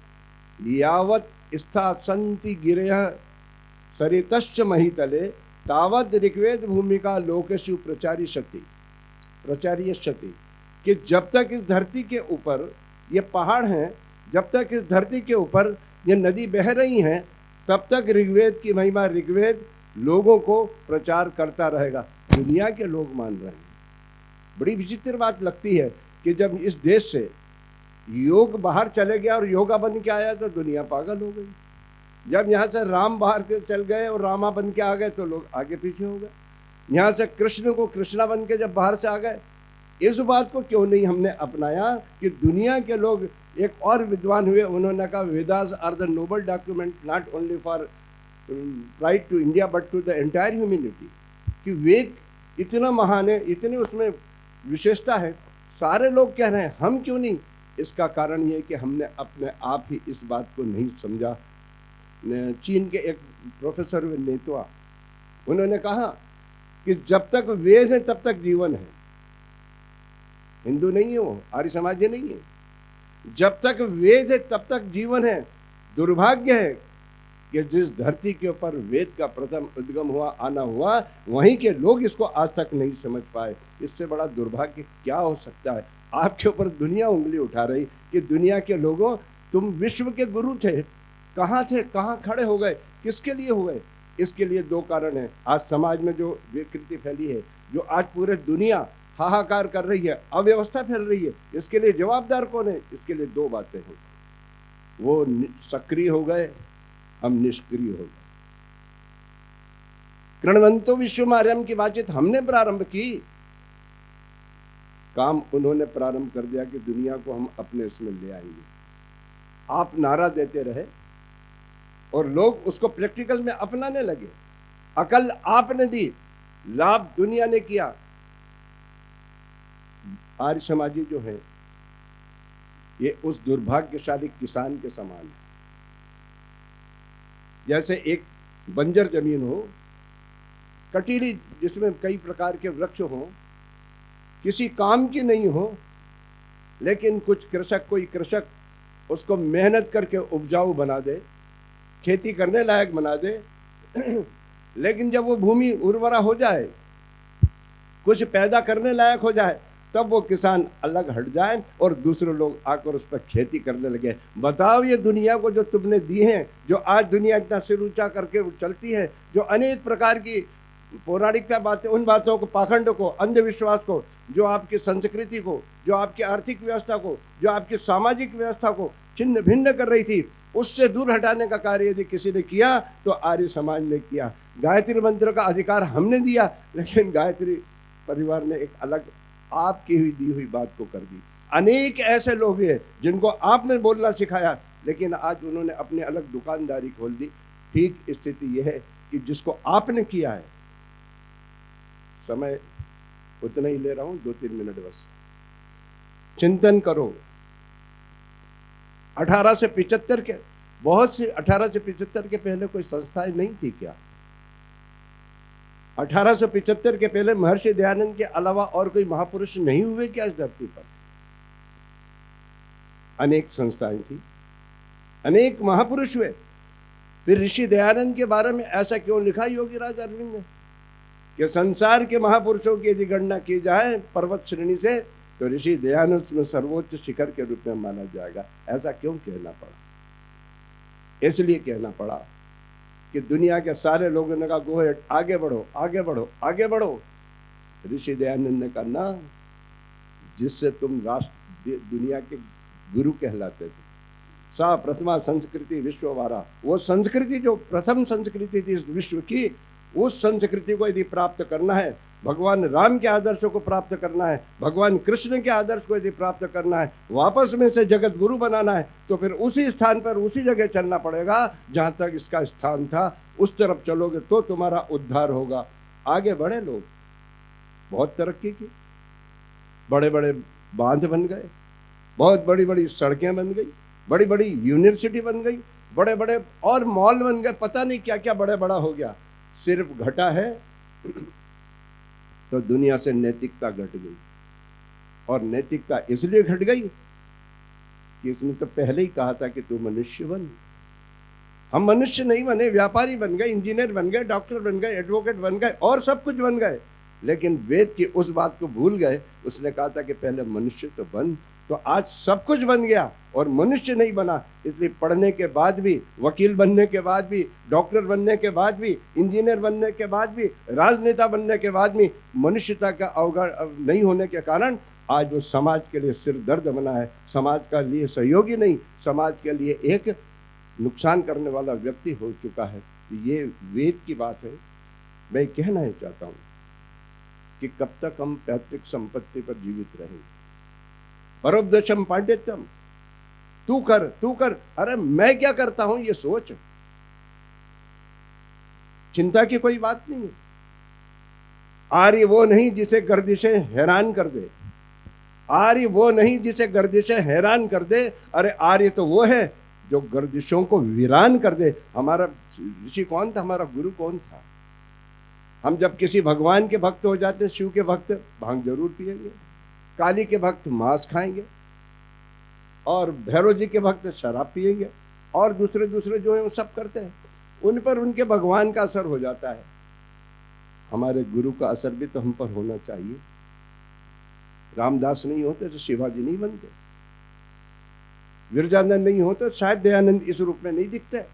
यावत स्था संति गिरयः सरितश्च महितले तावद ऋग्वेद भूमिका लोकेषु प्रचार्यति, कि जब तक इस धरती के ऊपर ये पहाड़ हैं, जब तक इस धरती के ऊपर ये नदी बह रही हैं, तब तक ऋग्वेद की महिमा, ऋग्वेद लोगों को प्रचार करता रहेगा। दुनिया के लोग मान रहे हैं। बड़ी विचित्र बात लगती है कि जब इस देश से योग बाहर चले गया और योगा बन के आया तो दुनिया पागल हो गई। जब यहाँ से राम बाहर के चल गए और रामा बन के आ गए तो लोग आगे पीछे हो गए। यहाँ से कृष्ण को कृष्णा बन के जब बाहर से आ गए, इस बात को क्यों नहीं हमने अपनाया कि दुनिया के लोग, एक और विद्वान हुए, उन्होंने कहा Vedas are the noble document not only for right to India but to the entire humanity, कि वेद इतना महान है, इतनी उसमें विशेषता है, सारे लोग कह रहे हैं, हम क्यों नहीं? इसका कारण ये है कि हमने अपने आप ही इस बात को नहीं समझा। चीन के एक प्रोफेसर हुए नेतवा, उन्होंने कहा कि जब तक वेद है तब तक जीवन है। हिंदू नहीं है वो, आर्य समाज नहीं है। जब तक वेद है तब तक जीवन है। दुर्भाग्य है कि जिस धरती के ऊपर वेद का प्रथम उद्गम हुआ, आना हुआ, वहीं के लोग इसको आज तक नहीं समझ पाए। इससे बड़ा दुर्भाग्य क्या हो सकता है? आपके ऊपर दुनिया उंगली उठा रही कि दुनिया के लोगों, तुम विश्व के गुरु थे, कहाँ थे, कहाँ खड़े हो गए, किसके लिए हुए? इसके लिए दो कारण हैं। आज समाज में जो विकृति फैली है, जो आज पूरे दुनिया हाहाकार कर रही है, अव्यवस्था फैल रही है, इसके लिए जवाबदार कौन है? इसके लिए दो बातें हैं। वो सक्रिय हो गए, हम निष्क्रिय हो गए। कृणवंतो विश्वमार्यम की बातचीत हमने प्रारंभ की, काम उन्होंने प्रारंभ कर दिया कि दुनिया को हम अपने इसमें ले आएंगे। आप नारा देते रहे और लोग उसको प्रैक्टिकल में अपनाने लगे। अकल आपने दी, लाभ दुनिया ने किया। आर्य समाजी जो है ये उस दुर्भाग्यशाली किसान के समान है। जैसे एक बंजर जमीन हो, कटीली, जिसमें कई प्रकार के वृक्ष हो, किसी काम की नहीं हो, लेकिन कुछ कृषक, कोई कृषक उसको मेहनत करके उपजाऊ बना दे, खेती करने लायक बना दे, लेकिन जब वो भूमि उर्वरा हो जाए, कुछ पैदा करने लायक हो जाए, तब वो किसान अलग हट जाए और दूसरे लोग आकर उस पर खेती करने लगे। बताओ, ये दुनिया को जो तुमने दी है, जो आज दुनिया इतना सिर ऊंचा करके चलती है, जो अनेक प्रकार की पौराणिकता बातें, उन बातों को, पाखंड को, अंधविश्वास को, जो आपकी संस्कृति को, जो आपकी आर्थिक व्यवस्था को, जो आपकी सामाजिक व्यवस्था को छिन्न भिन्न कर रही थी, उससे दूर हटाने का कार्य यदि किसी ने किया तो आर्य समाज ने किया। गायत्री मंत्र का अधिकार हमने दिया, लेकिन गायत्री परिवार ने एक अलग आपकी हुई दी हुई बात को कर दी। अनेक ऐसे लोग हैं जिनको आपने बोलना सिखाया, लेकिन आज उन्होंने अपनी अलग दुकानदारी खोल दी। ठीक स्थिति यह है कि जिसको आपने किया है, समय उतना ही ले रहा हूं, 2-3 मिनट बस, चिंतन करो। 1875 के बहुत सी 1875 के पहले कोई संस्थाएं नहीं थी क्या? 1875 के पहले महर्षि दयानंद के अलावा और कोई महापुरुष नहीं हुए क्या इस धरती पर? अनेक संस्थाएं थी, अनेक महापुरुष हुए। फिर ऋषि दयानंद के बारे में ऐसा क्यों लिखा योगीराज अरविंद ने कि संसार के महापुरुषों की यदि गणना की जाए पर्वत श्रेणी से, तो ऋषि दयानंद में सर्वोच्च शिखर के रूप में माना जाएगा? ऐसा क्यों कहना पड़ा? इसलिए कहना पड़ा कि दुनिया के सारे लोगों ने कहा गो हेड, आगे बढ़ो, आगे बढ़ो, आगे बढ़ो। ऋषि दयानंद ने कहा ना, जिससे तुम राष्ट्र दुनिया के गुरु कहलाते थे, सा प्रथमा संस्कृति विश्ववारा, वो संस्कृति जो प्रथम संस्कृति थी इस विश्व की, उस संस्कृति को यदि प्राप्त करना है, भगवान राम के आदर्शों को प्राप्त करना है, भगवान कृष्ण के आदर्श को यदि प्राप्त करना है, वापस में से जगत गुरु बनाना है, तो फिर उसी स्थान पर उसी जगह चलना पड़ेगा जहां तक इसका स्थान था। उस तरफ चलोगे तो तुम्हारा उद्धार होगा। आगे बढ़े लोग, बहुत तरक्की की, बड़े बड़े बांध बन गए, बहुत बड़ी बड़ी सड़कें बन गई, बड़ी बड़ी यूनिवर्सिटी बन गई, बड़े बड़े और मॉल बन गए, पता नहीं क्या क्या बड़े बड़ा हो गया। सिर्फ घटा है तो दुनिया से नैतिकता घट गई। और नैतिकता इसलिए घट गई कि इसने तो पहले ही कहा था कि तू मनुष्य बन। हम मनुष्य नहीं बने, व्यापारी बन गए, इंजीनियर बन गए, डॉक्टर बन गए, एडवोकेट बन गए और सब कुछ बन गए, लेकिन वेद की उस बात को भूल गए। उसने कहा था कि पहले मनुष्य तो बन। तो आज सब कुछ बन गया और मनुष्य नहीं बना। इसलिए पढ़ने के बाद भी, वकील बनने के बाद भी, डॉक्टर बनने के बाद भी, इंजीनियर बनने के बाद भी, राजनेता बनने के बाद भी मनुष्यता का अवगाहन नहीं होने के कारण आज वो समाज के लिए सिर दर्द बना है, समाज का लिए सहयोगी नहीं, समाज के लिए एक नुकसान करने वाला व्यक्ति हो चुका है। ये वेद की बात है। मैं कहना चाहता हूँ कि कब तक हम पैतृक संपत्ति पर जीवित रहेंगे? परोपदेशम पांडित्यम, तू कर, तू कर। अरे मैं क्या करता हूं ये सोच। चिंता की कोई बात नहीं है। आर्य वो नहीं जिसे गर्दिशें हैरान कर दे, आर्य वो नहीं जिसे गर्दिशें हैरान कर दे। अरे आर्य तो वो है जो गर्दिशों को वीरान कर दे। हमारा ऋषि कौन था? हमारा गुरु कौन था? हम जब किसी भगवान के भक्त हो जाते हैं, शिव के भक्त, भांग जरूर पिएंगे, काली के भक्त मांस खाएंगे, और भैरव जी के भक्त शराब पिएंगे, और दूसरे दूसरे जो है वो सब करते हैं। उन पर उनके भगवान का असर हो जाता है। हमारे गुरु का असर भी तो हम पर होना चाहिए। रामदास नहीं होते तो शिवाजी नहीं बनते, विरजानंद नहीं होते शायद दयानंद इस रूप में नहीं दिखते।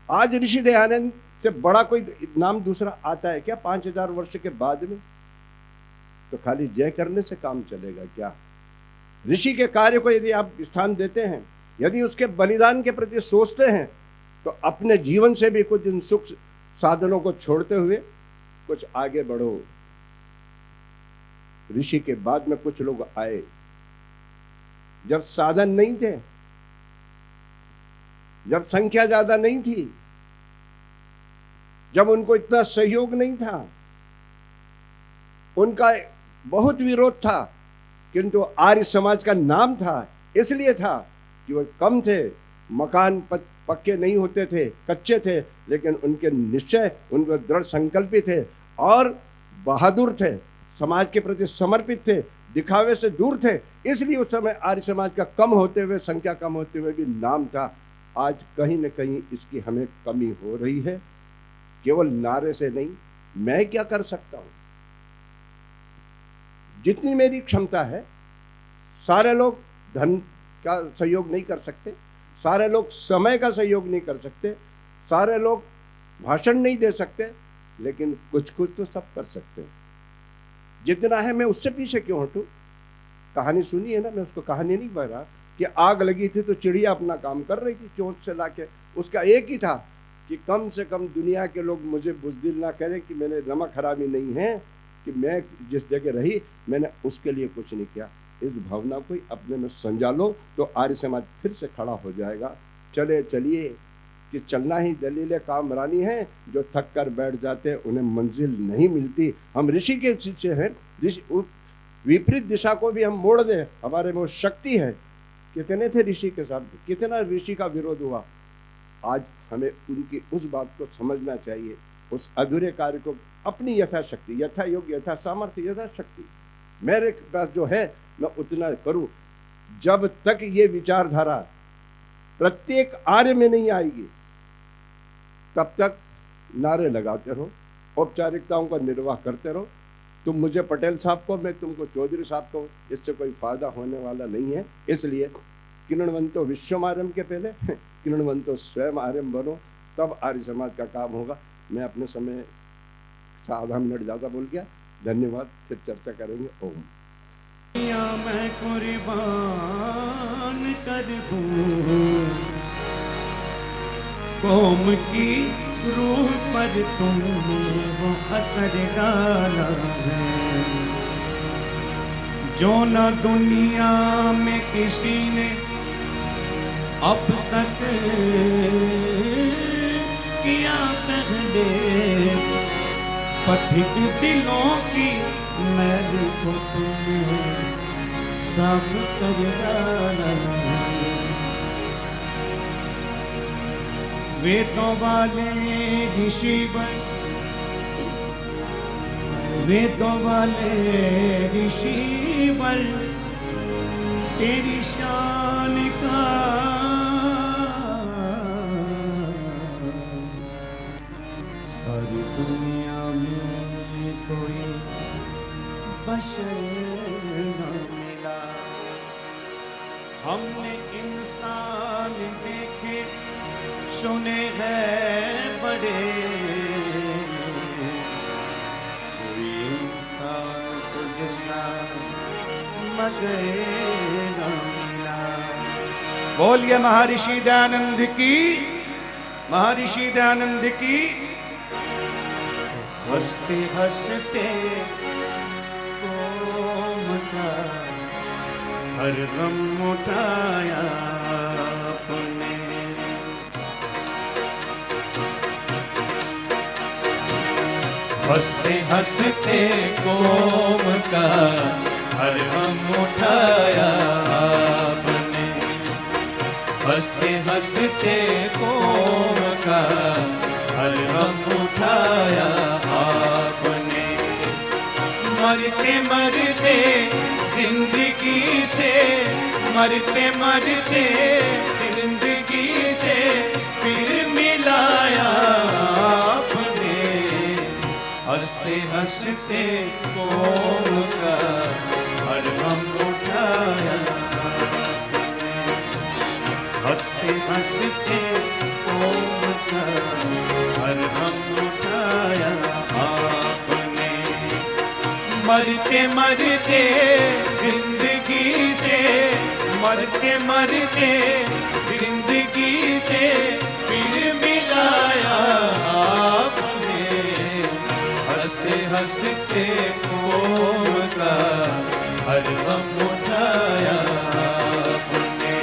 आज ऋषि दयानंद से बड़ा कोई नाम दूसरा आता है क्या 5000 वर्ष के बाद में? तो खाली जय करने से काम चलेगा क्या? ऋषि के कार्य को यदि आप स्थान देते हैं, यदि उसके बलिदान के प्रति सोचते हैं, तो अपने जीवन से भी कुछ इन सुख साधनों को छोड़ते हुए कुछ आगे बढ़ो। ऋषि के बाद में कुछ लोग आए, जब साधन नहीं थे, जब संख्या ज्यादा नहीं थी, जब उनको इतना सहयोग नहीं था, उनका बहुत विरोध था, किंतु आर्य समाज का नाम था इसलिए था कि वो कम थे, मकान पक्के नहीं होते थे, कच्चे थे, लेकिन उनके निश्चय, उनके दृढ़ संकल्पित थे और बहादुर थे, समाज के प्रति समर्पित थे, दिखावे से दूर थे। इसलिए उस समय आर्य समाज का कम होते हुए, संख्या कम होते हुए भी नाम था। आज कहीं न कहीं इसकी हमें कमी हो रही है। केवल नारे से नहीं, मैं क्या कर सकता हूं, जितनी मेरी क्षमता है। सारे लोग धन का सहयोग नहीं कर सकते, सारे लोग समय का सहयोग नहीं कर सकते, सारे लोग भाषण नहीं दे सकते, लेकिन कुछ कुछ तो सब कर सकते हैं। जितना है मैं उससे पीछे क्यों हटूं? कहानी सुनी है ना, मैं उसको कहानी नहीं बता रहा कि आग लगी थी तो चिड़िया अपना काम कर रही थी चोंच से लाके। उसका एक ही था कि कम से कम दुनिया के लोग मुझे बुज़दिल ना करें कि मैंने नमक हरामी नहीं है, कि मैं जिस जगह रही मैंने उसके लिए कुछ नहीं किया। इस भावना को अपने में संजा लो तो आर्य समाज फिर से खड़ा हो जाएगा। चलिए कि चलना ही दलील कामरानी है, जो थक कर बैठ जाते हैं उन्हें मंजिल नहीं मिलती। हम ऋषि के शिष्य हैं, ऋषि विपरीत दिशा को भी हम मोड़ दें, हमारे में वो शक्ति है। कितने थे ऋषि के साथ, कितना ऋषि का विरोध हुआ। आज हमें उनकी उस बात को समझना चाहिए, उस अधूरे कार्य को अपनी यथाशक्ति, यथा योग्य, यथा सामर्थ्य, यथाशक्ति मेरे पास जो है मैं उतना करूं। जब तक ये विचारधारा प्रत्येक आर्य में नहीं आएगी तब तक नारे लगाते रहो, औपचारिकताओं का निर्वाह करते रहो। तुम मुझे पटेल साहब को, मैं तुमको चौधरी साहब को, इससे कोई फायदा होने वाला नहीं है। इसलिए किरणवंतो विश्वम आर्यम के पहले किरणवंतो स्वयं आर्यम बनो, तब आर्य समाज का काम होगा। मैं अपने समय 7 मिनट ज़्यादा बोल गया, धन्यवाद। फिर चर्चा करेंगे। ओम। मैं कुर्बान कर दूं कौम की रूह पर तुमने वो असर डाला है जो न दुनिया में किसी ने अब तक किया। पहले पथिक दिलों की मैल को तुमने साफ कर डाला। वेदों वाले ऋषिवर, वेदों वाले ऋषिवर तेरी शान का सारी दुनिया में कोई बशर न मिला। हमने इंसान देखे सुने हैं बड़े, कोई इंसान तुझसा मगर न मिला। बोलिए महर्षि दयानंद की, महर्षि दयानंद की। हंसते हंसते कौम का हर गम उठाया आपने। हंसते हंसते कौम का हर गम उठाया आपने। हंसते हंसते कौम का हर गम उठाया आपने। मरते मरते जिंदगी से, मरते मरते जिंदगी से फिर मिलाया आपने। हंसते हंसते कौम का हर गम उठाया। हंसते हंसते कौम का हर गम उठाया आपने। मरते मरते जिंदगी से, मरते मरते जिंदगी से फिर मिलाया आपने। हंसते हंसते कौम का हर गम उठाया आपने।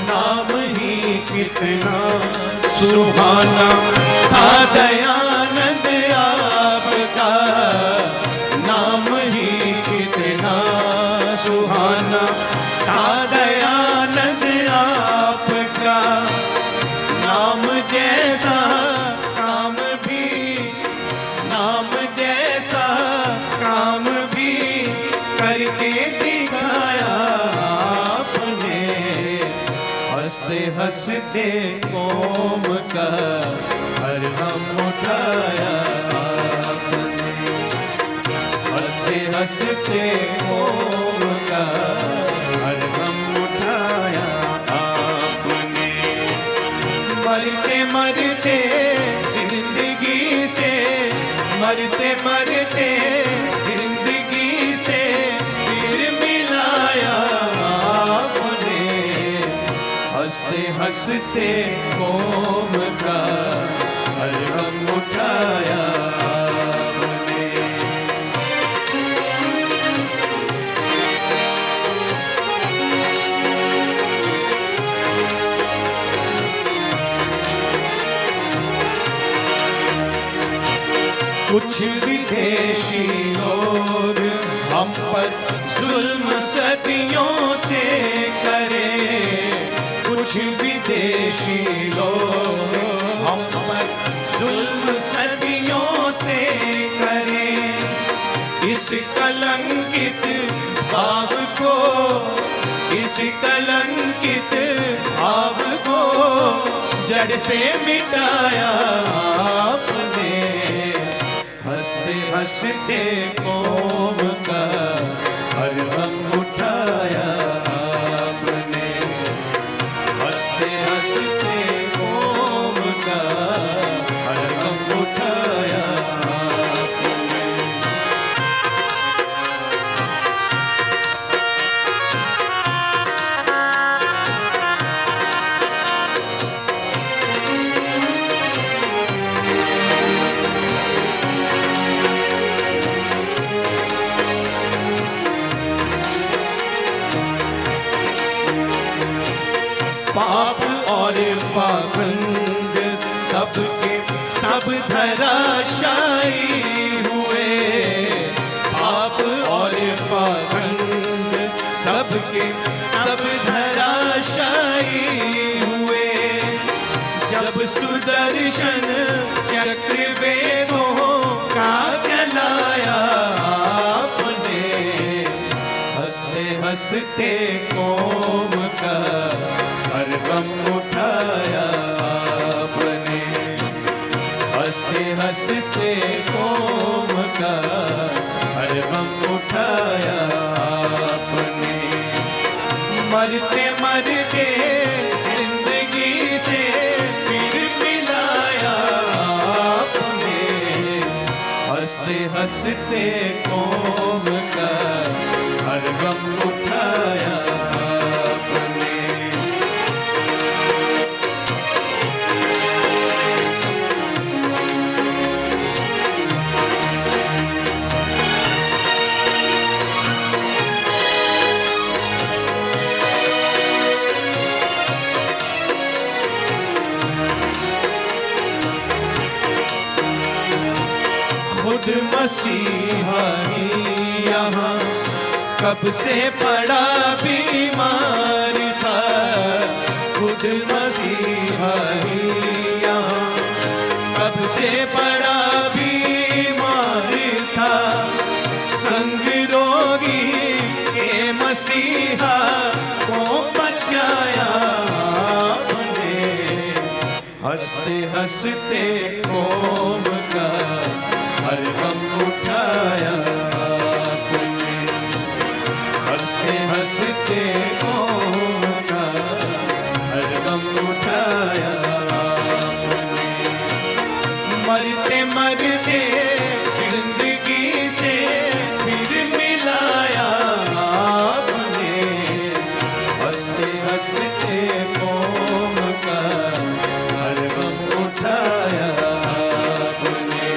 नाम ही कितना सुहाना था दयानंद आपका। नाम ही कितना सुहाना था दयानंद आपका। नाम जैसा काम भी, नाम जैसा काम भी करके दिखाया आपने। हंसते हंसते कौम का हर गम उठाया आपने। से ओम का हर गम उठाया आपने। मरते मरते जिंदगी से, मरते मरते जिंदगी से फिर मिलाया आपने। हंसते हंसते कौम का हर गम उठाया आपने। कुछ विदेशी लोग हम पर जुल्म सदियों से करें, कुछ विदेशी लोग हम पर जुल्म सदियों से करें। इस कलंकित भाव को, इस कलंकित भाव को जड़ से मिटाया आपने। हंसते हंसते कौम का हर गम उठाया आपने। हंसते हंसते कौम का हर गम उठाया आपने। पाप और पाखंड सबके सब धराशायी हुए। पाप और पाखंड सबके सब धराशायी हुए। जब सुदर्शन चक्र वेदों का जलाया आपने। हंसते हंसते कौम का हर गम उठाया आपने। हंसते हंसते कौम का हर गम उठाया आपने। मरते मरते जिंदगी से फिर मिलाया आपने। हंसते हंसते कौम का हर गम उठाया आपने। खुद मसीहा ही यहाँ कब से पड़ा बीमार था। खुद मसीहा ही यहाँ कब से पड़ा बीमार था। संग रोगी के मसीहा को बचाया आपने। हंसते हंसते कौम का हर गम उठाया आपने। हंसते हंसते कौम का हर गम उठाया आपने। मरते मरते जिंदगी से फिर मिलाया आपने। हंसते हंसते कौम का हर गम उठाया आपने।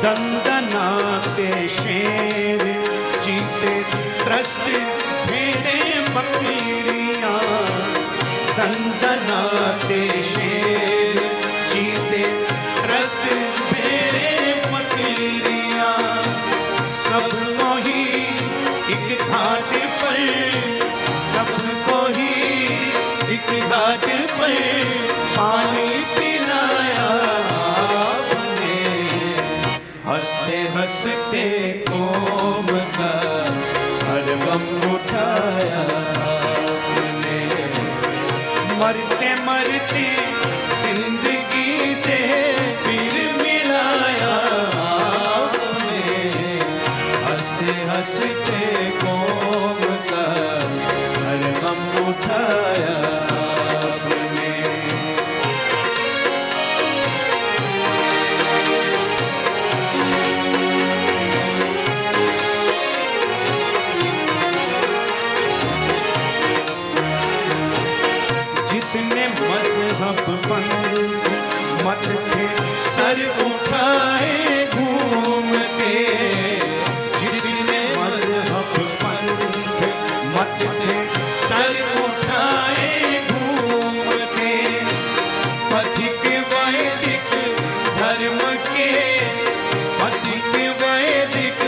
दंदनाते शेर जीते त्रस्त भेड़ें बकरियां। दंदनाते शेर जीते त्रस्त भेड़ें बकरियां। सबको ही एक घाट पर, सबको ही एक घाट पर पानी पिलाया आपने। हंसते हंसते कौम का हर गम उठा मरते मरते जिंदगी से फिर मिलाया आपने, हंसते हंसते कौम का हर गम उठाया आपने। जितने मजहब पंथ मत थे सर उठाए घूम के, जितने मजहब पंथ मत थे सर उठाए घूम के, पथिक वैदिक धर्म के, पथिक वैदिक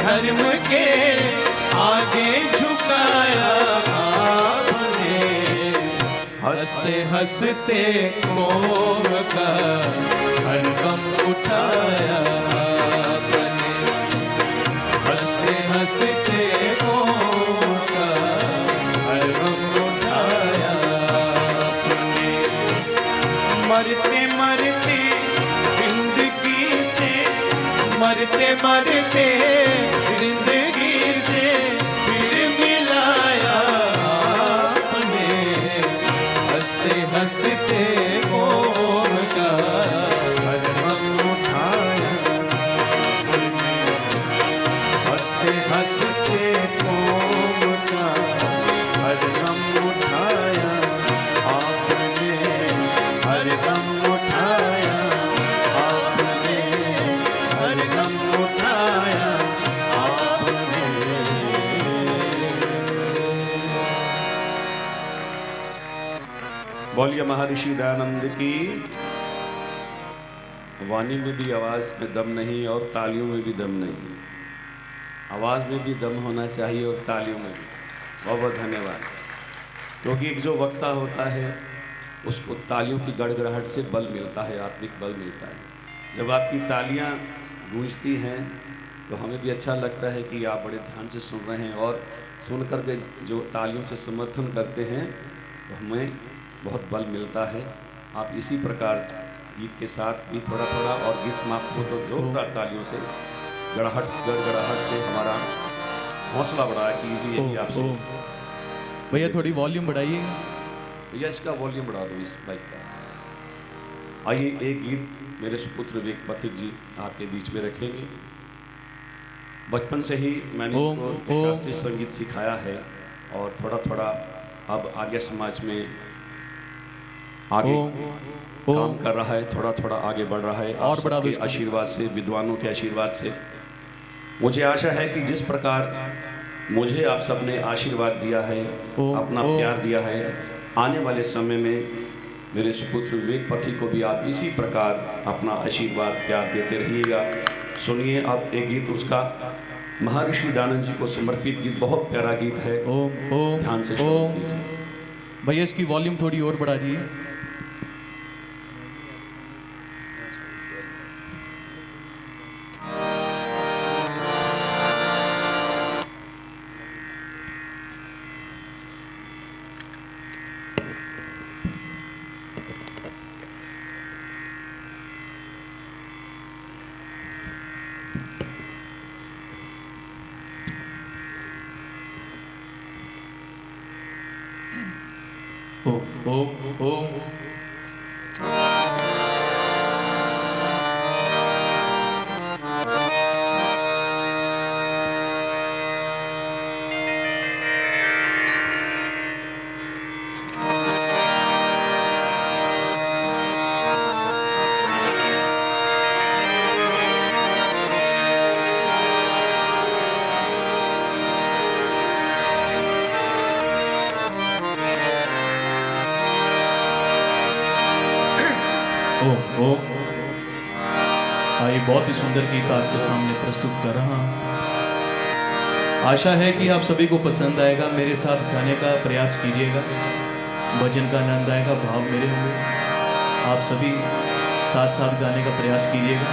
धर्म के आगे झुकाया आपने, हंसते हंसते कौम का हर गम उठाया आपने, हंसते हंसते कौम का हर गम उठाया आपने। मरते मरते जिंदगी से, मरते मरते जिंदगी से फिर मिलाया आपने, हंसते हंसते कौम का हर गम उठाया आपने, हंसते हंसते कौम का हर गम उठाया आपने, हर गम उठाया आपने, हर गम उठाया आपने। बोलिए महर्षि दयानंद की। वाणी में भी आवाज़ में दम नहीं और तालियों में भी दम नहीं, आवाज़ में भी दम होना चाहिए और तालियों में भी। बहुत बहुत धन्यवाद। क्योंकि एक जो वक्ता होता है उसको तालियों की गड़गड़ाहट से बल मिलता है, आत्मिक बल मिलता है। जब आपकी तालियां गूंजती हैं तो हमें भी अच्छा लगता है कि आप बड़े ध्यान से सुन रहे हैं, और सुन कर के जो तालियों से समर्थन करते हैं तो हमें बहुत बल मिलता है। आप इसी प्रकार गीत के साथ भी थोड़ा थोड़ा, और गीत समाप्त हो तो जोरदार तालियों से गड़गड़ाहट से हमारा हौसला बढ़ाया कीजिए। यही आपसे भैया थोड़ी वॉल्यूम बढ़ाइए। भैया इसका वॉल्यूम बढ़ा दो इस बाइक का। आइए एक गीत मेरे सुपुत्र विवेक पथिक जी आपके बीच में रखेंगे। बचपन से ही मैंने उनको शास्त्रीय संगीत सिखाया है, और थोड़ा थोड़ा अब आर्य समाज में आगे काम कर रहा है, थोड़ा थोड़ा आगे बढ़ रहा है। और बड़ा आशीर्वाद से, विद्वानों के आशीर्वाद से मुझे आशा है कि जिस प्रकार मुझे आप सबने आशीर्वाद दिया है, अपना प्यार दिया है, आने वाले समय में मेरे सुपुत्र विवेक पथिक को भी आप इसी प्रकार अपना आशीर्वाद प्यार देते रहिएगा। सुनिए अब एक गीत उसका, महर्षि दयानंद जी को समर्पित गीत, बहुत प्यारा गीत है। ध्यान से श्रवण कीजिए। भैया इसकी वॉल्यूम थोड़ी और बढ़ा दीजिए। बहुत ही सुंदर गीत आपके सामने प्रस्तुत कर रहा हूँ। आशा है कि आप सभी को पसंद आएगा। मेरे साथ गाने का प्रयास कीजिएगा, भजन का आनंद आएगा, भाव मेरे होंगे। आप सभी साथ साथ गाने का प्रयास कीजिएगा।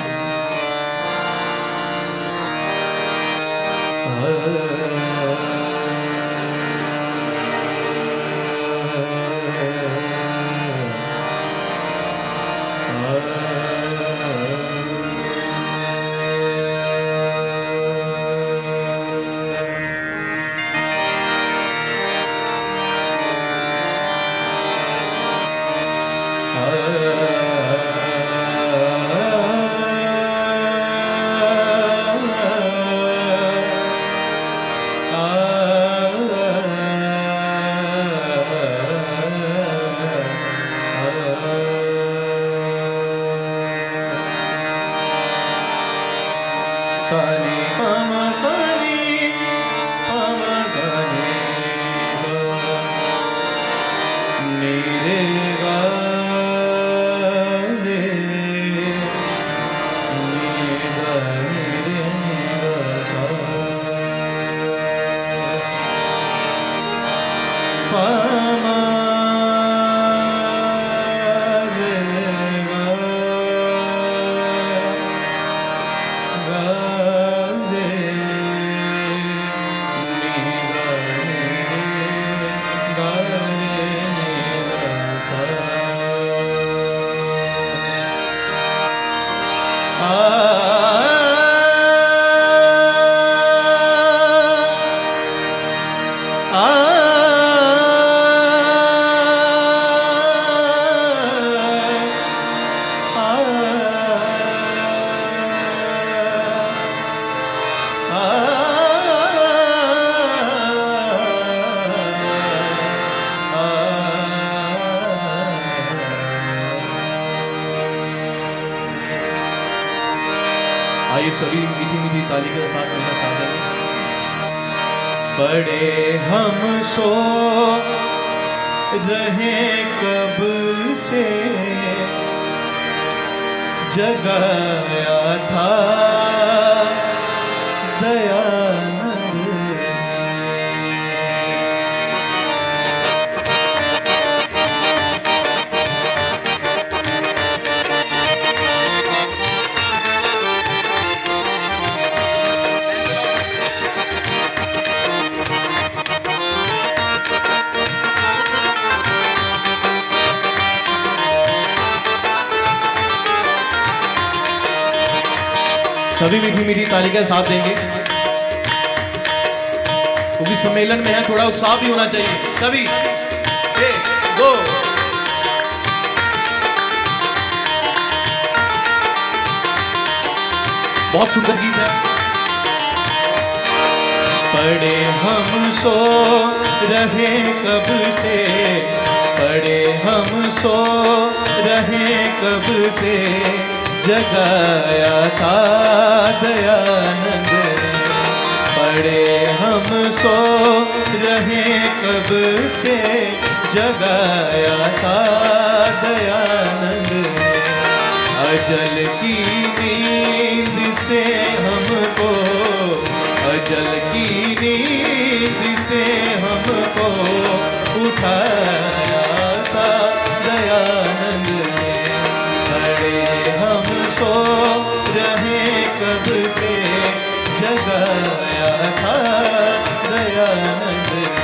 आइए सभी मीठी मीठी ताली के साथ मेरा साथ देंगे। पड़े हम सो रहे कब से, जगाया था दयानंद। सभी मीठी मीठी ताली का साथ देंगे, क्योंकि सम्मेलन में है, थोड़ा उत्साह भी होना चाहिए। सभी 1 2 बहुत सुंदर गीत है। पड़े हम सो रहे कब से, पड़े हम सो रहे कब से, जगाया था दयानंद ने। पड़े हम सो रहे कब से, जगाया था दयानंद ने। अजल की नींद से हमको, अजल की नींद से हमको उठाया था दयानंद ने। पड़े हम सो रहे कब से, जगाया था दयानंद ने।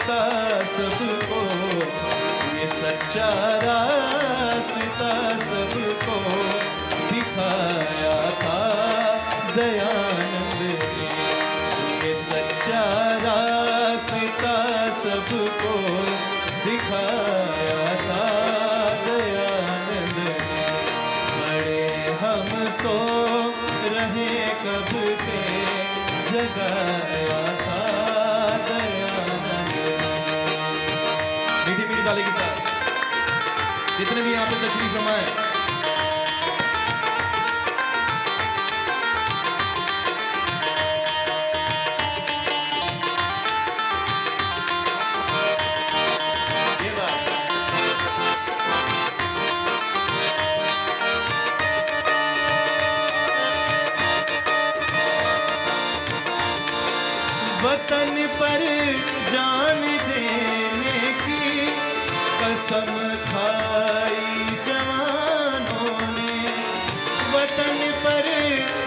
रास्ता सबको, ये सच्चा रास्ता सबको दिखाया था दयानंद ने। ये सच्चा रास्ता सबको दिखाया था दयानंद ने। बड़े हम सो रहे कब से, जगाया था दयानंद ने। मीठी मीठी ताली के साथ जितने भी यहाँ पे तशरीफ फरमाए, वतन पर जान देने की कसम खाई जवानों ने। वतन पर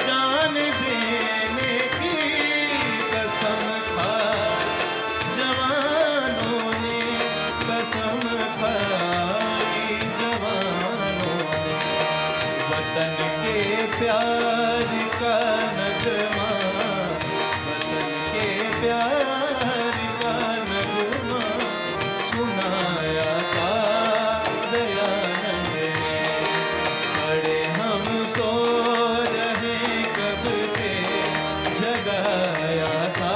जान देने की कसम खाई जवानों ने। कसम खाई जवानों ने। वतन के प्यार का नगमा, प्यार का नगमा सुनाया था दयानंद ने। बड़े हम सो रहे कब से, जगाया था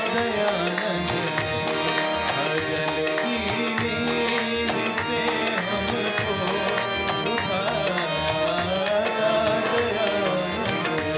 दयानंद ने। अजल की नींद से हमको उठाया दयानंद ने।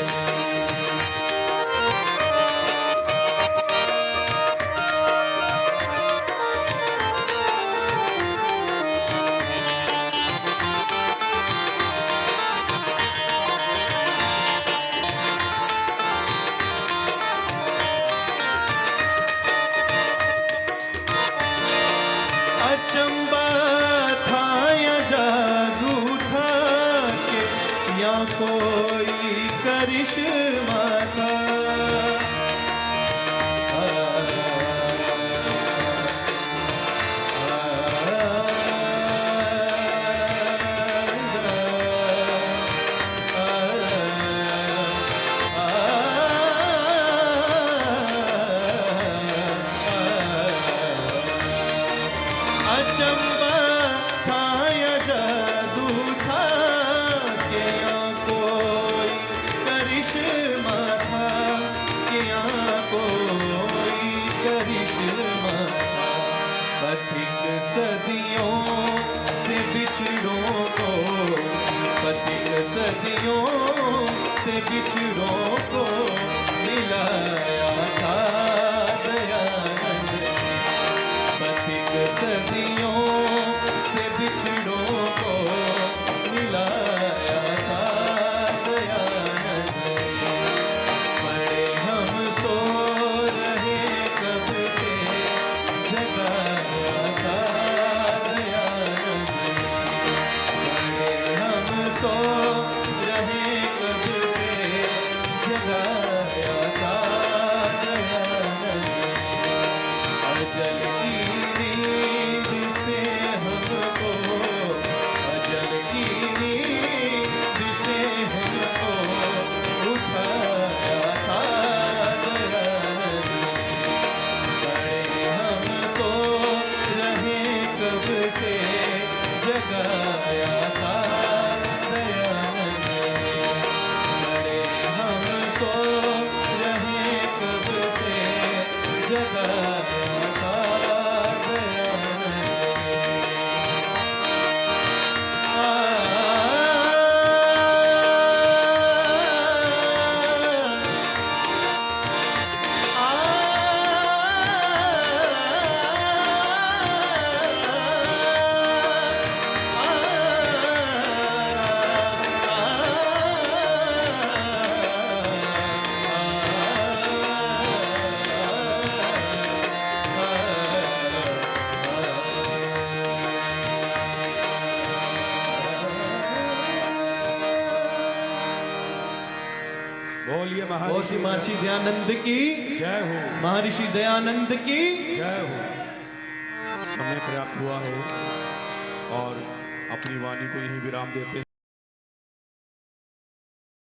अचंबा था या जादू था कि या कोई करिश्मा था। अचंबा था या जादू था कि यहाँ कोई करिश्मा था, कि यहाँ कोई करिश्मा था। पथिक सदियों से बिछड़ों को, पथिक सदियों से बिछड़ों को मिलाया था दयानंद ने। पथिक सदियों से बिछड़ों को मिलाया था दयानंद ने। बड़े हम सो रहे कब से, जगाया था दयानंद ने। बड़े हम सो रहे कब से, बोलिए महर्षि महर्षि दयानंद की जय हो, महर्षि दयानंद की जय हो। समय पर्याप्त हुआ हो और अपनी वाणी को यहीं विराम देते हैं।